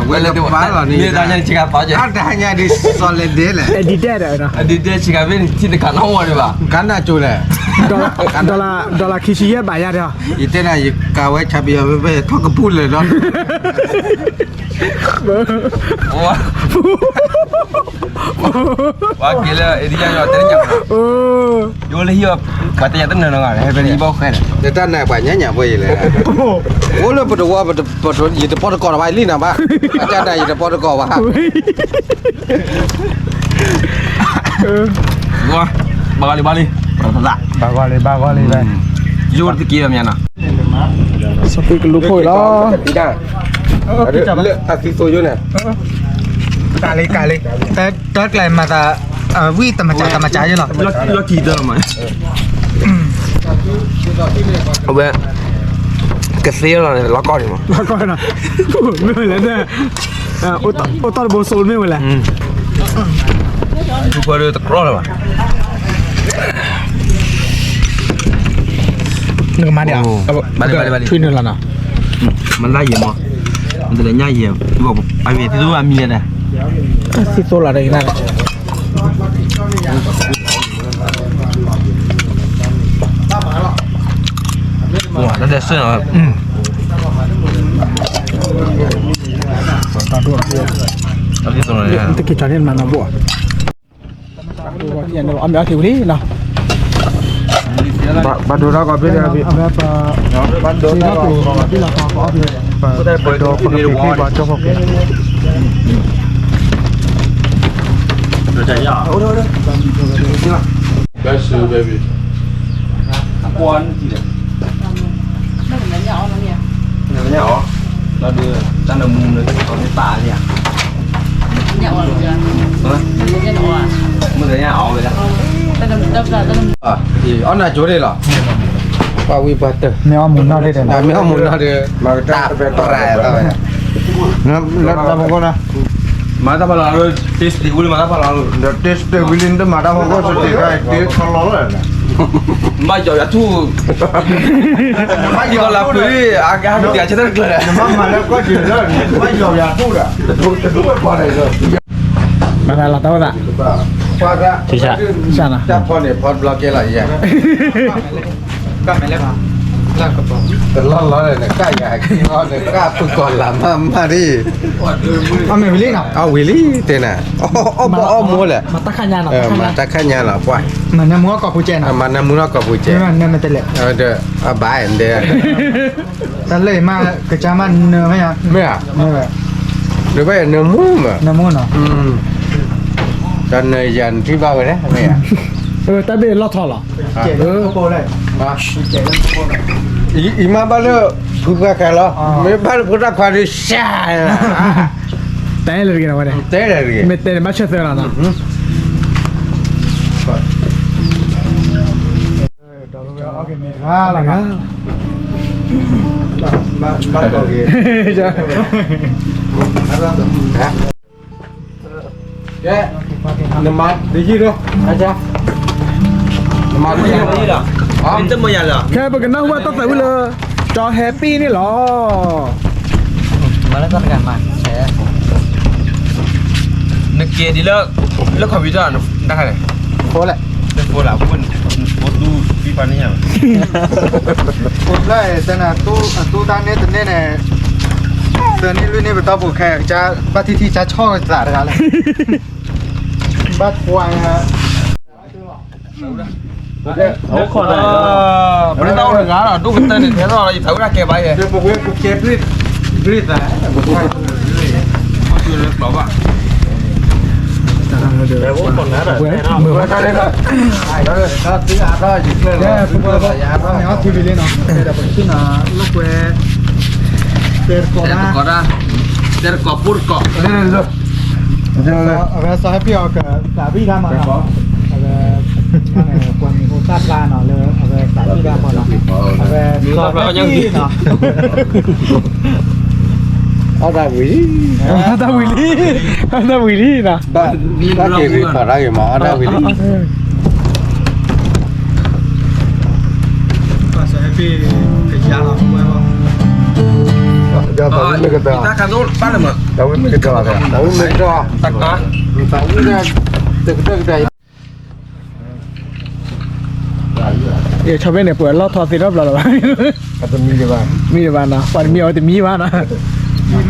เวลาปลาเรานี่ นี่ตาเนี่ยชิคาป้าเจ้ ada hanya di solid dia lah เอดิเดอร์นะ ดีเดชิคาเป็นที่ในการห้องวะดีป่ะ karena tu lah ดอลลาร์คิชิเย่บายาเดียว itu lah kawai cabai apa thok kepul lah dong ว่าเกี่ยวกับไอเดียเราเต้นยังไง โอ้ โยนเลยที่ว่าปัตยาต้นเนินอะไรให้เป็นอีบอกแค่ไหน kita naik banyak boleh lah oh lo pada wah pada itu pot kau apa ini nama ada ada itu pot kau wah ว่าบาลีบาลีละ บากว่าเลยไป ยูร์ตะกี้แบบนี้นะ สปีกลูกโอยแล้ว tidak ada le taksi sojo ni กาเลยแต่ตักเลยมาตาวิ่งตมาจ่ายใช่หรอ ลักกี้เดิมไหมเอาไปกระเซียเราเนี่ยล็อกก่อนมั้ง แล้วก็นะไม่เหมือนแล้วเนี่ยโอตอนโบโซนไม่เหมือนแล้ว ทุกคนเลยตะกร้อเลยว่ะ นึกมาเดี๋ยว balik. ช่วยนึงแล้วเนาะ มันได้เยี่ยมมั้งมันจะได้ง่ายเยี่ยมที่บอกไปเวทีรู้ว่ามีอะไร สิโซลอะไรนั่น ว้าแล้วเด็ดเสื้อครับตอนที่ตรงไหนเนี่ย ตะกี้จอนี่มันมาบ่อย่างเราเอาแบบที่นี่เนาะ Badura ko bile abi. Badura ko bile ko abi. Badura ko bile ko ba cho ko. 这样。 That's baby. เนี่ยอ๋อเราดูตั้งแต่มุมเลยตอนในป่าเนี่ยเนี่ยอ๋อเลยเนี่ยอ๋อเมื่อไหร่เนี่ยอ๋อไปแล้วอ่ะที่อ๋อน่าจูเลยเหรอ Pawi butter. Me amun na de na. Me amun na de. Ma ta pe trai ta. Na na mo ko na. มาตาพลาเลยเทสติวุ้ยมาตาพลาเลย The taste de wilin de mada mo ko so de ga taste khalo la. ไม่จ่อยทูไม่จ่อยละพื้นอากาศเดี๋ยวจะต้องเกิด Ma ma la ko de la. Ma yo ya tu da. Tu pa de so. มาแล้วเราต้องละ Pa da. ใช่นะ Ta phone ne phone block ke la ya. Ka me le ba. La ko pa. The la la ne ka ya ki ho ne ka pu ko la ma ri. Ame wilin na. Ah wilin te na. Oh mo le. มาตะขันยาเนาะ Ma ta khanya la pa. มันน้ำมัวกับผู้เจน Mana muna ko bu je. นี่มันจะเละ Ada abai ande. แต่เลยมากระจามันเนื้อไหมอ่ะ Me ah. เนื้อ Dia baik nemu ma. น้ำมัวเนาะ Dan yan ti ba ke me ah. แต่เบลล์ทอหรอโปเลย Ima ba le phuka ka lo. Me ba le phuka kha ri sha. แต่เลยกินเอาไว้ Te le ri. ไม่เตะมาเชื่อเสือแล้วนะ Alah. Ba ko ke. Ha. Ya. Nama di ji do. Aja. Nama di ji do. เป็นต้นมะยาเหรอ แค่เป็นกันนะว่าต้องใส่ไว้เลยจอแฮปปี้นี่หรอ มาแล้วก็กันมาแชร์ นึกเกียร์ดีเลิกคอมพิวเตอร์ได้ไหม โคแหละ เป็นโฟล์ละคุณโฟล์ดูฟีฟันนี่ยัง โคแหละแต่น่ะตู้ตาเนี่ยตัวเนี่ยเดือนนี้รุ่นนี้ไปต่อผู้แขกจะบัตรที่จะช่อจ่าได้แล้วบัตรควายฮะ 好可能。 ไม่ได้ต้องงานหรอกดูกันเต้นเนี่ยเราอยู่แถวนั้นแกไปเลย เดี๋ยวผมกูเก็บรีดแต่ เขาคือหรอป่ะ แต่ว่าคนนั้นอะ มือว่าได้แล้วก็ซื้ออาร์ตอยู่เลยเนี่ยผมก็บอกอาร์ตไม่เอาทีวีเลยเนาะเดี๋ยวผมซื้อนะลูกเวเตอร์ก่อนนะ ก่อนนะเดี๋ยวก่อพูดก่อ เดี๋ยวเอาไปซอยพี่เอากับสาพี่ทำมาเนาะเอาไปความมีโอกาสลาเนาะเลยเอาไปสาพี่ทำมาเนาะเอาไปซอยพี่เนาะเอาได้วิลี่นะ บ้านก็เก็บขอได้หมอได้วิลี่ก็ใส่พี่กระยาเอาไว้ว่าเดี๋ยวตอนนี้ก็ได้ ตาคันโน้นบ้านเลยมั้ง ตอนนี้ก็ได้ตอนนี้ก็ ตักนะ ตอนนี้เนี่ยตึกได้ เดี๋ยวชาวเว่นเนี่ยเปิดรอบทอสิรับเราหรอ ก็จะมีบ้าง มีบ้านนะปันมีเอาแต่มีบ้านนะ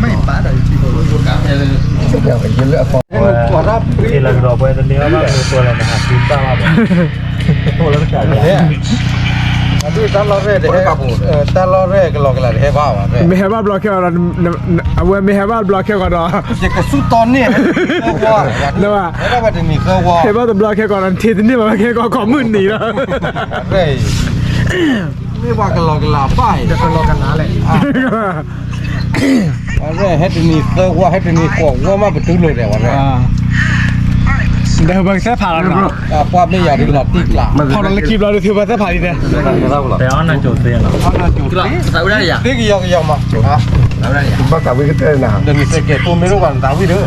ไม่ป้าได้ที่เขาเดี๋ยวไปกินเลือดฟองขอรับ ที่เราเราไปตอนนี้ว่ามีตัวอะไรนะฮะซีต้ามาตัวแล้วก็เนี่ย ดูตลอดเลยตลอดเลยก็ลองกันเลยให้บ้าว่ะ ไม่ให้บ้านบล็อกแค่ก่อนเอาไว้ไม่ให้บ้านบล็อกแค่ก่อนเนาะ จะกระสุนตอนนี้ว่า แล้วว่า แล้วว่าจะมีเขาว่า ให้บ้านแต่บล็อกแค่ก่อนทีนี้มาแค่ก่อนขอมื่นหนีแล้ว เฮ้ยไม่ว่ากันลองกันลาป้ายจะกันลองกันล้าเลยอะไรให้จะมีเขาว่าให้จะมีของว่ามาประตูเลยแต่วันนี้ เดี๋ยวเบิ่งแซ่ผ่านแล้วเนาะ ความไม่อยากได้หลอดติ๊กหลัง พอเราคลิปเราดูถือว่าแซ่ผ่านดีเนี่ย แต่อันนั้นโจทย์เสียแล้ว เขาจุดนี้ ใส่ได้ยัง ติ๊กยังมาฮะ ใส่ได้ยัง บ้ากับวิกเตอร์นะเดี๋ยวมีเสกตัวไม่รู้กันตาวิเด้อ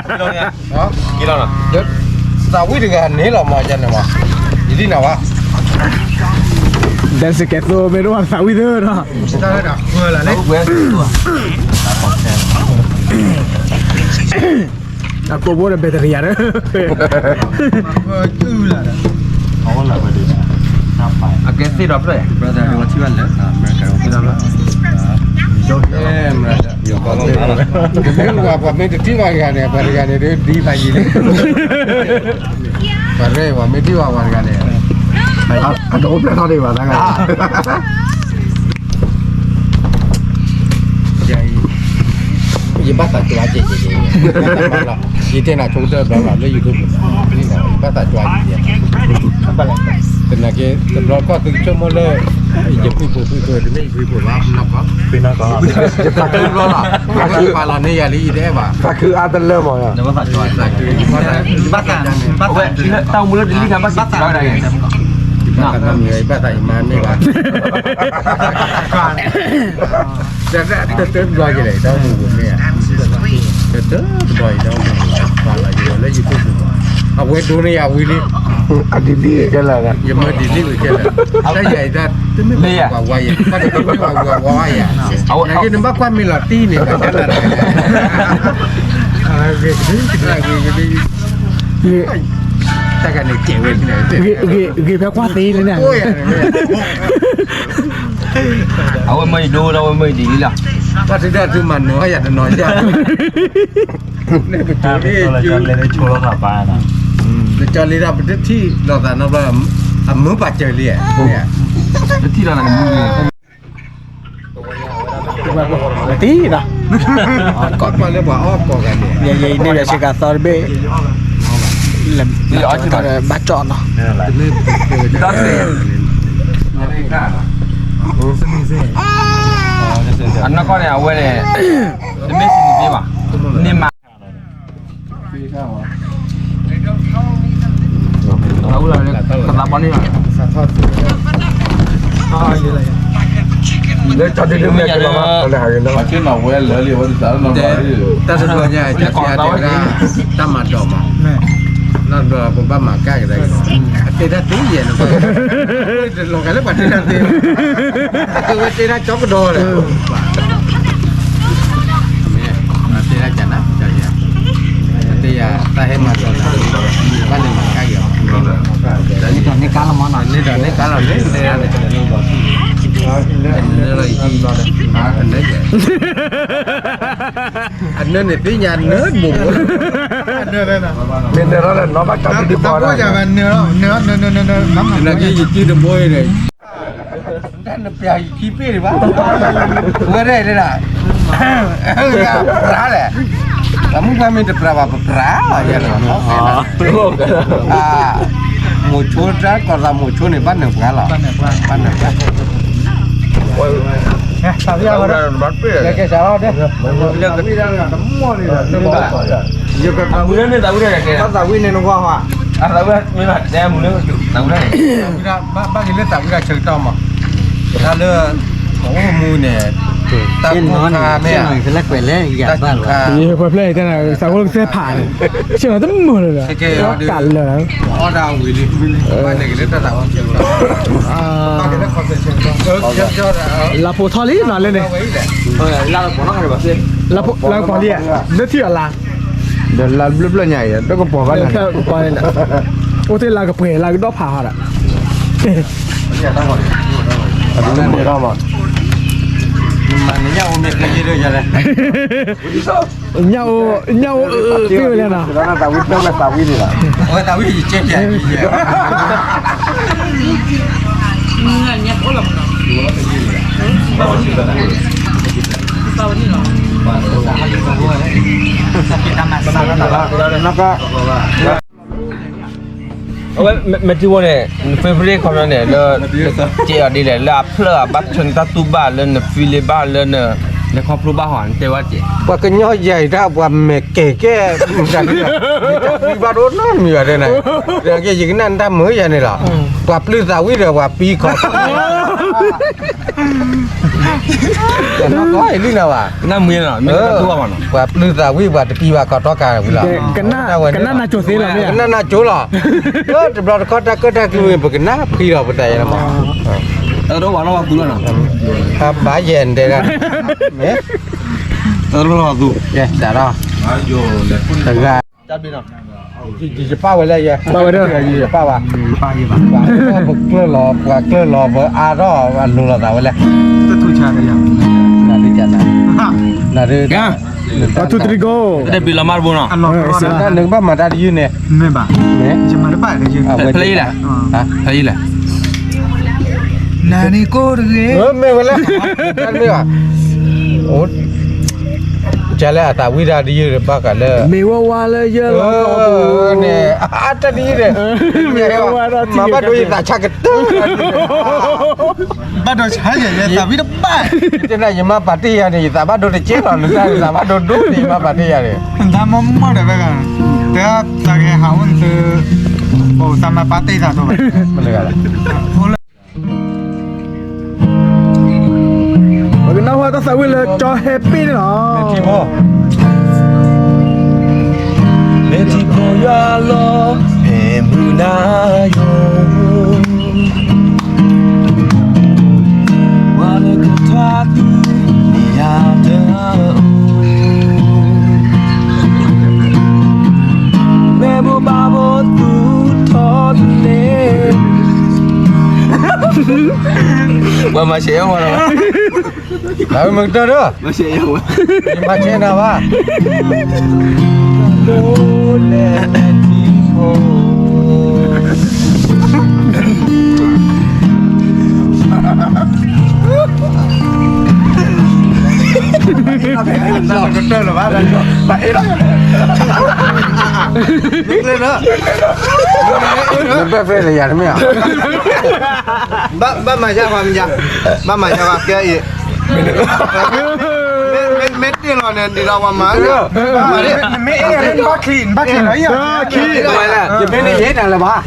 กิโลเนี่ย ฮะ ก กี่แล้วนะ เดี๋ยวสาวิธีการนี้เรามาจันนะวะยี่ที่ไหนวะ แดนสเก็ตโซไม่รู้ว่าสาวิเดอร์เนาะ ได้แล้วเมื่อไรเนี่ย อ่ะโกโบเป็นแบตเตอรี่นะ ชื่อละ เขาก็หลับไปดีนะน้ำไป อาเกซี่รอบเลย brother what you want America yo queว่าไม่ที่ว่ากันเนี่ยปริการเนี่ยดีไปยี่เลยปริว่าไม่ที่ว่ากันเนี่ย อันโน้ตเท่าดีกว่านะกัน ยี่บ้าตัดตัวเจ๊ยี่เท่านั้นชงเตอร์บล็อกเลยยูทูบนี่นะบ้าตัดตัวยี่แต่นักเก็ตบล็อกก็ถึงชั่วโมงเลยยี่ปีผู้ไม่ปีผู้ว่านับก็ ปีหน้าก็ จะตัดตัวละก็คือปลาเนี่ยยาลีได้ป่ะ ก็คืออาร์ตเริ่มหมดอ่ะ เดี๋ยวมาตัดจอย ตัดคือบ้าตัดบ้าตัด โอ้ยเต้ามือนี่ทำมาสิบร้อยได้ไง บ้าตัดทำไงบ้าตัดมันไม่ว่าจะเติมรอยอะไรเต้าหมูเนี่ยจะเติมรอยเต้าหมูปลาอะไรอยู่แล้วยูทูบเอาไว้ดูนี่เอาวิลี่ อันดีๆกันเลยนะ ยังไม่ดีลี่กันเลยถ้าใหญ่ได้ไม่กว่าวัยถ้าเด็กไม่กว่าวัยอ่ะเอาไหนที่นึกว่าความมีหลอดตีเนี่ยกันอะไรแต่กันในเจ๋วเลยที่ไหน คือแพ้ควาตีเลยเนี่ย โอ้ย เอาไม่ดูเราไม่ดีล่ะ ว่าที่ได้คือมันเนื้ออยากจะนอนยากเนี่ยเป็นตัวที่ อะไร ยื กัน น เลยในโชว์แล้วขับไปนะ แต่จอรีรับเป็นที่เราแต่เราแบบมือปัจเจริญเนี่ย ที่เราหนังมือ ตีนะ ก็มาเรียกว่าอ้อมก่อกันเนี่ย ใหญ่ๆนี่แบบเชกาซอร์เบ้แหลมบัดจอนเนาะ นี่อะไร ตัดเลยอันนั้นก็เนี่ยเอาไว้เลยจะไม่สิ่งนี้ป่ะนี่มาเราเลยกระตับบอลนี่ป่ะ เดี๋ยวจอดดึงๆเนี่ยจะมาอะไรหากันนะ มาขึ้นมาเว้ยเหลือเหลือวันที่สามเรา แต่แต่ส่วนใหญ่จะเสียแต่ละตั้มมาดอกมานั่นเราผมบ้ามาใกล้กันได้แต่ถ้าตีเย็นก็ลงกันแล้วปัดที่นั่นตีคือว่าตีน่าจ๊อกโดเลยตีน่าจันนะใจเย็นตีya tak hemat kan lima kali ya ini kalau mau nanya ini kalau ini anh nên tí nhà nớ bụng bên đây nó bắt chọn đi bò đó là cái gì chưa được bôi này đang được bèo chi phí thì bác vừa đây đây là rá này kamu kami được berapa ya một chỗ rá còn là một chỗ này bắt được cá là bắt được cá sao đi vào đó cái sao đấy cái đang là tấm mua này là nó bỏ giờ cái tàu Mungkin ni tahu dia kena. tàu tàu ini nó qua hả Tahu dia, memang dia mula tahu dia. bác cái tàu cái chơi tàu mà ta lừa có mua nè ta trên mua nó kha này mẹ cái lắc về lấy ta giả ba chụp kha นี่พอเพลย์แต่น่ะสาวเสื้อผ่าเชื่อตั้งมือเลยกันเลย ở đâu người đi bên này cái tàu chơi tàu อ่า ba cái nó còn chơi tàu cho ลาโพทอลี่นอนเลยเนี่ย Lalu pernah ada pasir. ลาโพลาพอลี่เนื้อที่อะไร để là lúc là nhảy nó có bỏ ก็ cái แค่ này ปล่อยน่ะโอ้ที่ลากระเพลากระดอกผ่าอ่ะ nó mở ra mà mà nếu nhau mệt cái gì rồi giờ này เหงาฟิวเลยนะ đó là tàu nó là tàu đi là ôi tao cái gì chết vậy nó có Mesti boleh. Favorite kau ni le cia di le la pla bat chunta tu ba le ne file ba le ne le kau plu ba han te wa cia. qua cái nhỏ dày ra qua mẹ kể cái đi vào đó nó mì ở đây này rồi cái gì cái nan ta mới vậy này là qua plu tao biết rồi qua pi còn แต่นอกก็ไอ้นี่นะว่ะ น้ามือน่ะไม่ได้ตัวมัน แบบลือแต่วิบัติปีว่าก็ต้องการวิลา กันหน้าโจซีเหรอเนี่ย กันหน้าโจหรอจะบอกก็ได้คือเป็นหน้าพี่เราเป็นใจนะมั้ง เราว่าเราตัวน่ะ ครับบ้าเย็นเด้อเนี่ย เราตัว แย่จ้าเราแต่ก็จับดีเนาะจะป้าไว้เลยแย่ป้าไว้เด้อจะป้าว่าป้ายี่บ้าเกลือหล่อเกลือหล่อเบอร์อาร์รออันนู้นเราไว้เลย จะทุชาได้ยัง น่าดีจังนะน่าดี 1 2 3 go ได้ปีละมาร์บุน่ะ อันรอรอ นั่นหนึ่งบ้ามาได้ยืนเนี่ย ไม่บ้า เนี่ย จะมาได้ป่ะได้ยัง ทะเลแหละทะเลแหละ นานี่กูเรีย ไม่เวลานั่นไม่ว่าโอ้จะแล้วแต่วิธีดีหรือบ้ากันเลย มีว่าเลยเยอะแล้ว เนี่ยอาจจะดีเลยมาบ้าดูแต่ชักกันตึ้ง บ้าโดนใช้อย่างนี้แต่วิธีบ้า จะได้ยังมาปาร์ตี้อะไรแต่บ้าโดนเจ๊หรอหรือแต่บ้าโดนดุนี่มาปาร์ตี้อะไร ทำมั่วได้ไหมกันแต่ถ้าแกหาวันคือโอ้ทำมาปาร์ตี้ซะตัว มันเลยอะไร วันนี้ว่าต้องใส่วิลจอแฮปปี้เนาะ ทีโม Metipo ya lo emunayo Wale kutatu niyata Mebo babo tu todne Ba masih yang mana? Lalu mengetahui dah. Masih yang mana? Macam mana wah? Betul lah, baik lah. Betul lah. Lebih fair ya, ni ya. Ba macam apa macam? Ba macam apa ke? Met ni lah ni lawan mana? Met ni bakin lah ya. Bakin. Jadi mana ye dah lah bah.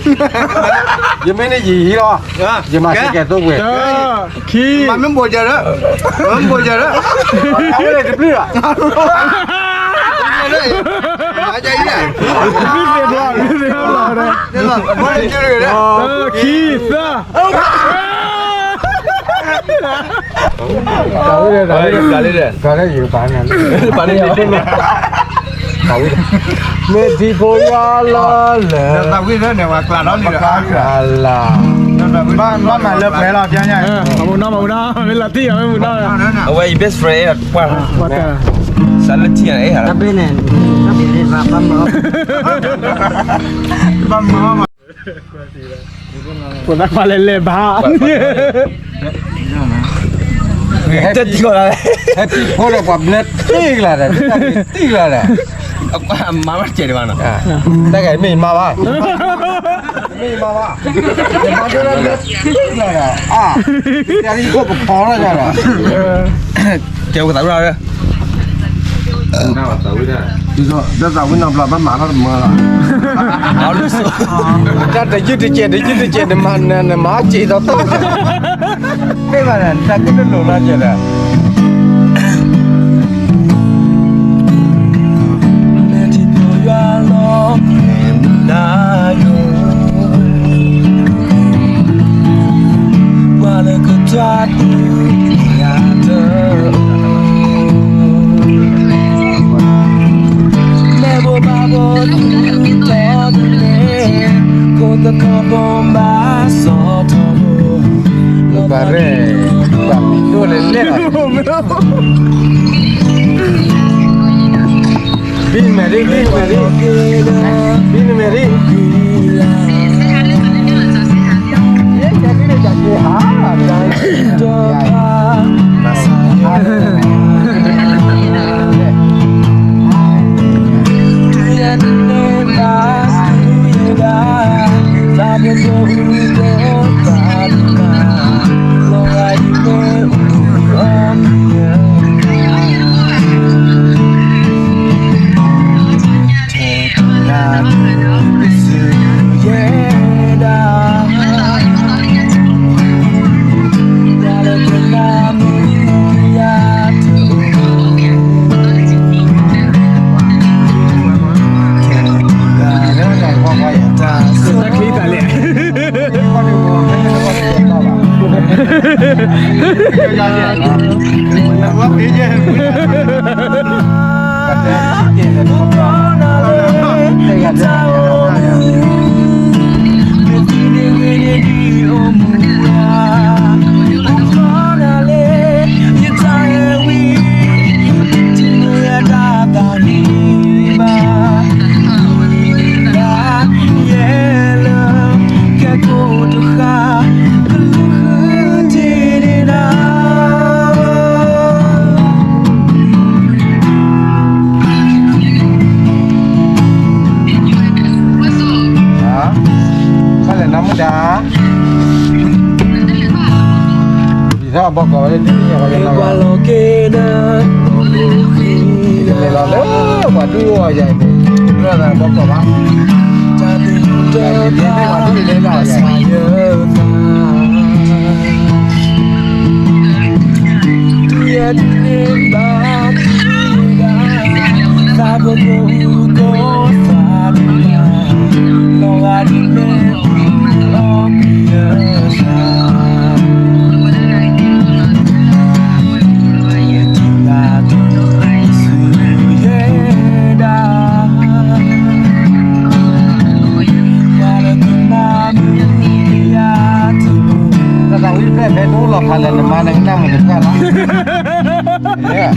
Jadi mana ye lo? Jadi masih kita tu. ขี้ Mà mình bồi giờ đó. Mình bồi giờ đó. Kamu dah dibeli tak? Aja ini. นี่เสียดายเลย Ni lah, boleh curi dah. ขี้ซะ Tahu dah, tahu dah. Kali dah. Kalau you panas. Paling apa? Tahu. Mesti boya lah. Dah tahu ni dah nak kelar dah ni dah. Alah. Ba mà lớp bé là kia nha. หมุนหน้าหมุนหน้าเวลาที่ยังไม่หมุนหน้า Awak best friend apa? ว่าแต่ Salah tiang hara. Tapi nih, tapi ini apa mau? Ba mà คนนักมาเล่นบ้า Jadi kau lah. Happy photo buat bled. Tiga dah. Tiga dah. Mama cari mana? Tak kaya main mawar. Main mawar. Jangan ada bled. Tiga dah. Ah. Jadi kau kepala dah. Kau tahu dah. Dah tahu nak belajar mana mana. Halus. Dah jadi mana macam itu tu. Bagaimana? Tak kena lona je dah. Bare, tapi tu leleh. Bin Mary. Ye jadi ni jadi ถ้าบอกก่อนที่นี่ว่าจะทำอะไรเราเลยว่าดูว่าใหญ่เรื่องอะไรบอกก่อนว่าใหญ่ที่นี่ว่าดูเลยว่าใหญ่ถ้าเราวิ่งแค่เพนู้นเราพันเลยมาหนึ่งนั่งมันจะแค่ละเนี่ย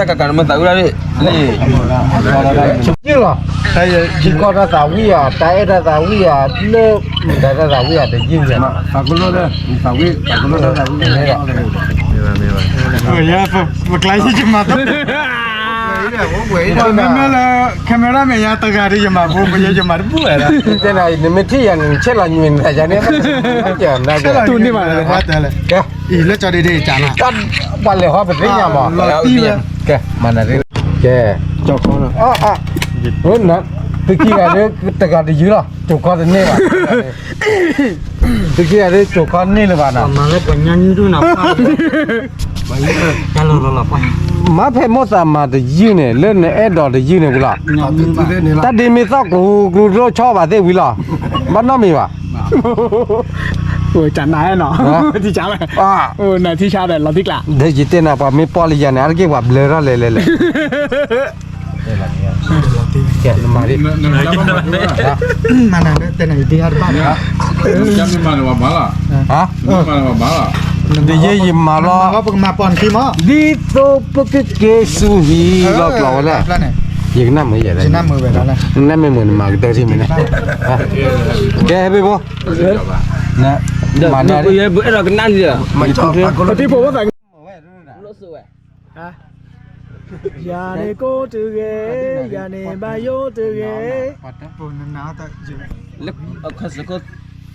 Cái cả mình tự ra đi. chứ là thầy chỉ có ra tàu vi à, trái ra tàu vi à, lơ ra tàu vi à để gì vậy? Phải có lơ đây, tàu vi, phải có lơ tàu vi này. Ya, một lấy chứ mà thôi. Camera camera mày ya tao gari mà bố bây giờ mà bố rồi. Cái này nếu mình thi anh chết là nhìn thấy cho nên nó chèn ra cái. Tu đi mà là hết rồi. Kìa, ý là cho đi đi chả là. cắt quan lệ hoa bật đi nhà mà. Kìa, mà là đi. Kìa, cho con rồi. Ủa nè, từ khi này nó từ gà đi dưới rồi, chủ con đến đây mà. Từ khi này chủ con nên là bạn nào. Mà lấy còn nhanh như nào cái lò quay Má phải mua sao mà từ dưới này lên này đỏ từ dưới này là. Ta đi mấy tóc của rồi cho bà thế quý là. Bắt nó mì bà. Ôi chẳng nãy nó. Thì chả này. Này thì chả này là thích lạ. Thế chỉ tên nào bà mấy poly này cái quả lơ ra lê. Kẹt mà đi. Mà này tên này đi ăn bao nhiêu? Hả? Đi gì mà lo. Có bằng mà còn khi mà. Đi tô cái kế su hi lo lo này. Gì cái năm mới vậy đấy. 50 về đó này. 50 mà cái tờ gì mình này. Kệ bê bố. Nè. Mà nè đi. Bữa rồi cái nan gì à? Mày cho Có tí phố phải. Ya ne cô từ ghế, ya ne ba vô từ ghế. Nó ta Lúc không sẽ có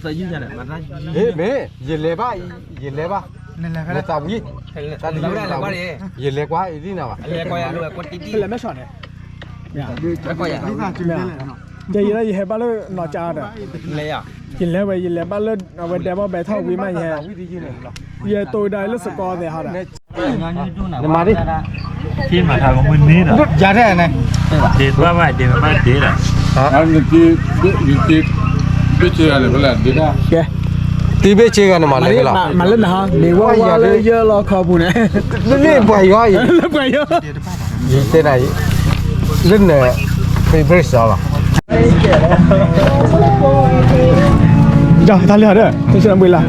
thời gian này mà ra. Ê mẹ, gì lẹ ba. nên là Là tao gì? Ta đi ra qua đi. Gì lẹ quá đi nào à? Lẹ qua rồi qua tí tí. là mấy sọn này. Ya. Lẹ qua ya. Giờ gì đó gì hết ba lơ nó cha đó. Lẹ à? Nhìn lẹ vậy nhìn lẹ ba lơ nó về đem bé thâu quý mà nhà. Giờ tôi đây lúc score thì họ đã. Nè mà đi. Khi mà thằng của mình nít à? Giá thế này. Đến ba vài đến ba đến à? Anh biết chưa là phải đi ra. Kìa. Tí biết chơi cái này mà lấy là. Mà lên hả? Đi qua lên giờ lo kho bù này. Lên quay gói. Lên quay vô. Gì thế này? Lên này phải biết sao là. Rồi, ta lihat dah. Tôi sẽ làm bữa là.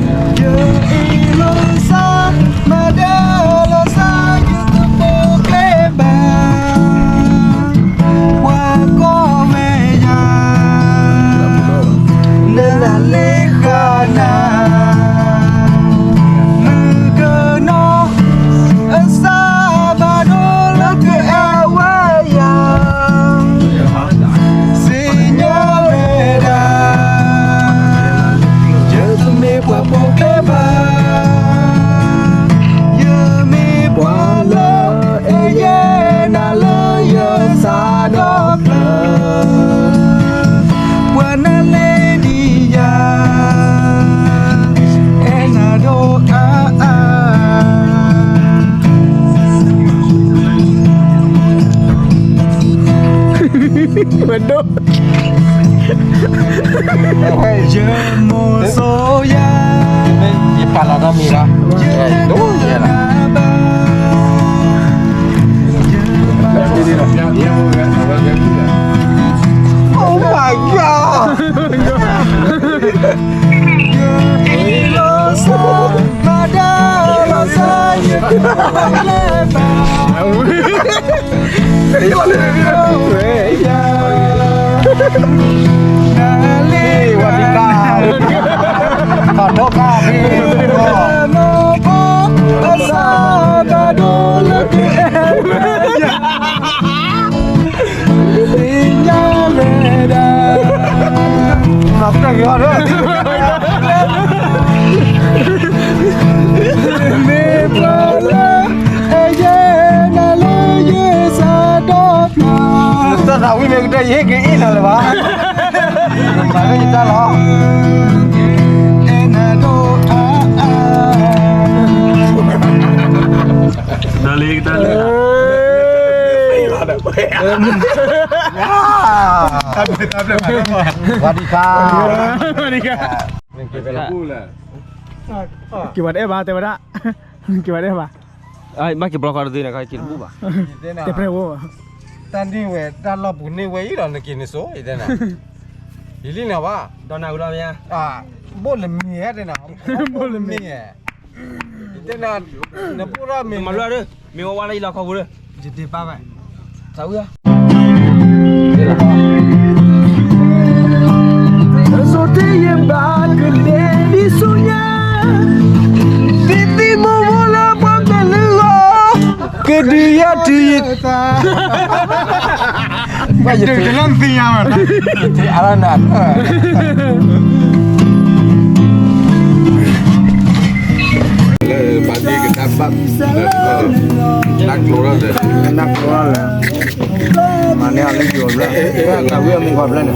Betul. Ini pala dah mira. Itu ya lah. Oh my god. Tahu ini kita ye ke ini lah bah. Mana kita lah. Dalik. Wadika. Gimana ya, Pak? Tewada. Gimana ya, Pak? Ai maki blokar tu nak kau cium buka. Tepre wo. Tadi we, dah lah bunyi we ini nak kini so, itu na. Ini na ba? Dah nak ulam ya. Boleh mie ada na. Boleh mie. Itu na, na pura mie. Malu ada. Mewah lagi lah kau boleh. Jadi apa? Tahu ya. Sesuatu yang bergede di sungai. Titi memula panggilan kedua dia. Itu dalam tiang. Itu aranan. Pagi kita dapat nak keluar deh. Nak keluar lah. Mana ada jual lah. Tahu yang minggu apa ni?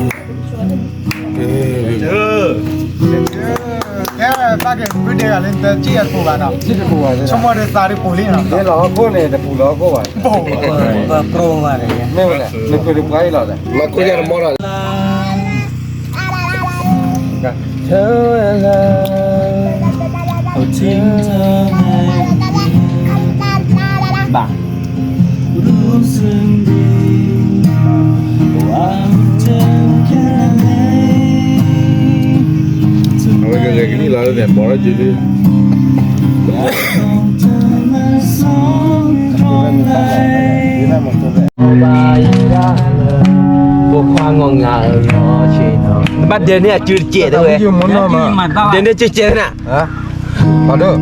Ya, pakai video yang itu cia kuat nak. Cia kuat. Semua ada tarik pulih nak. Dia lah aku ni ada pulau aku kan. Pro ada ya. Ni mana? Ni pergi bukai lah. Laku yang moral. Bang. Awak kerja gini lah, dah moral jadi. Khoa ngon ngào nó chuyện nó bắt đến này chưa trẻ đâu ấy đến đây chưa trẻ nè Hah? Ada.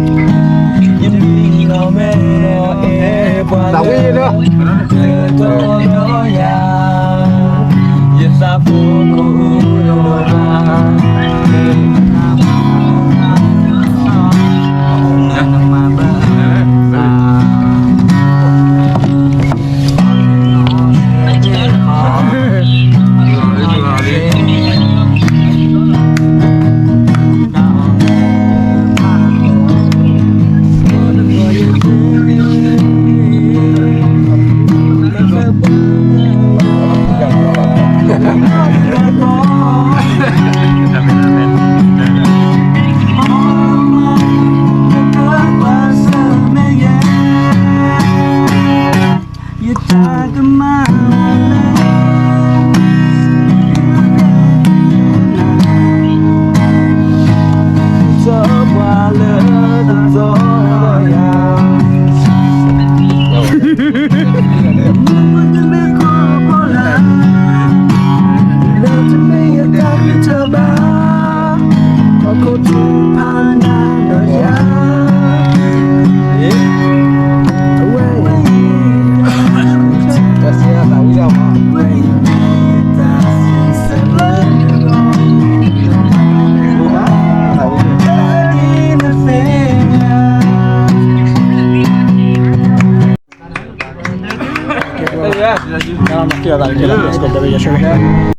tahu ini dah. Queda tal que la mascota de Bella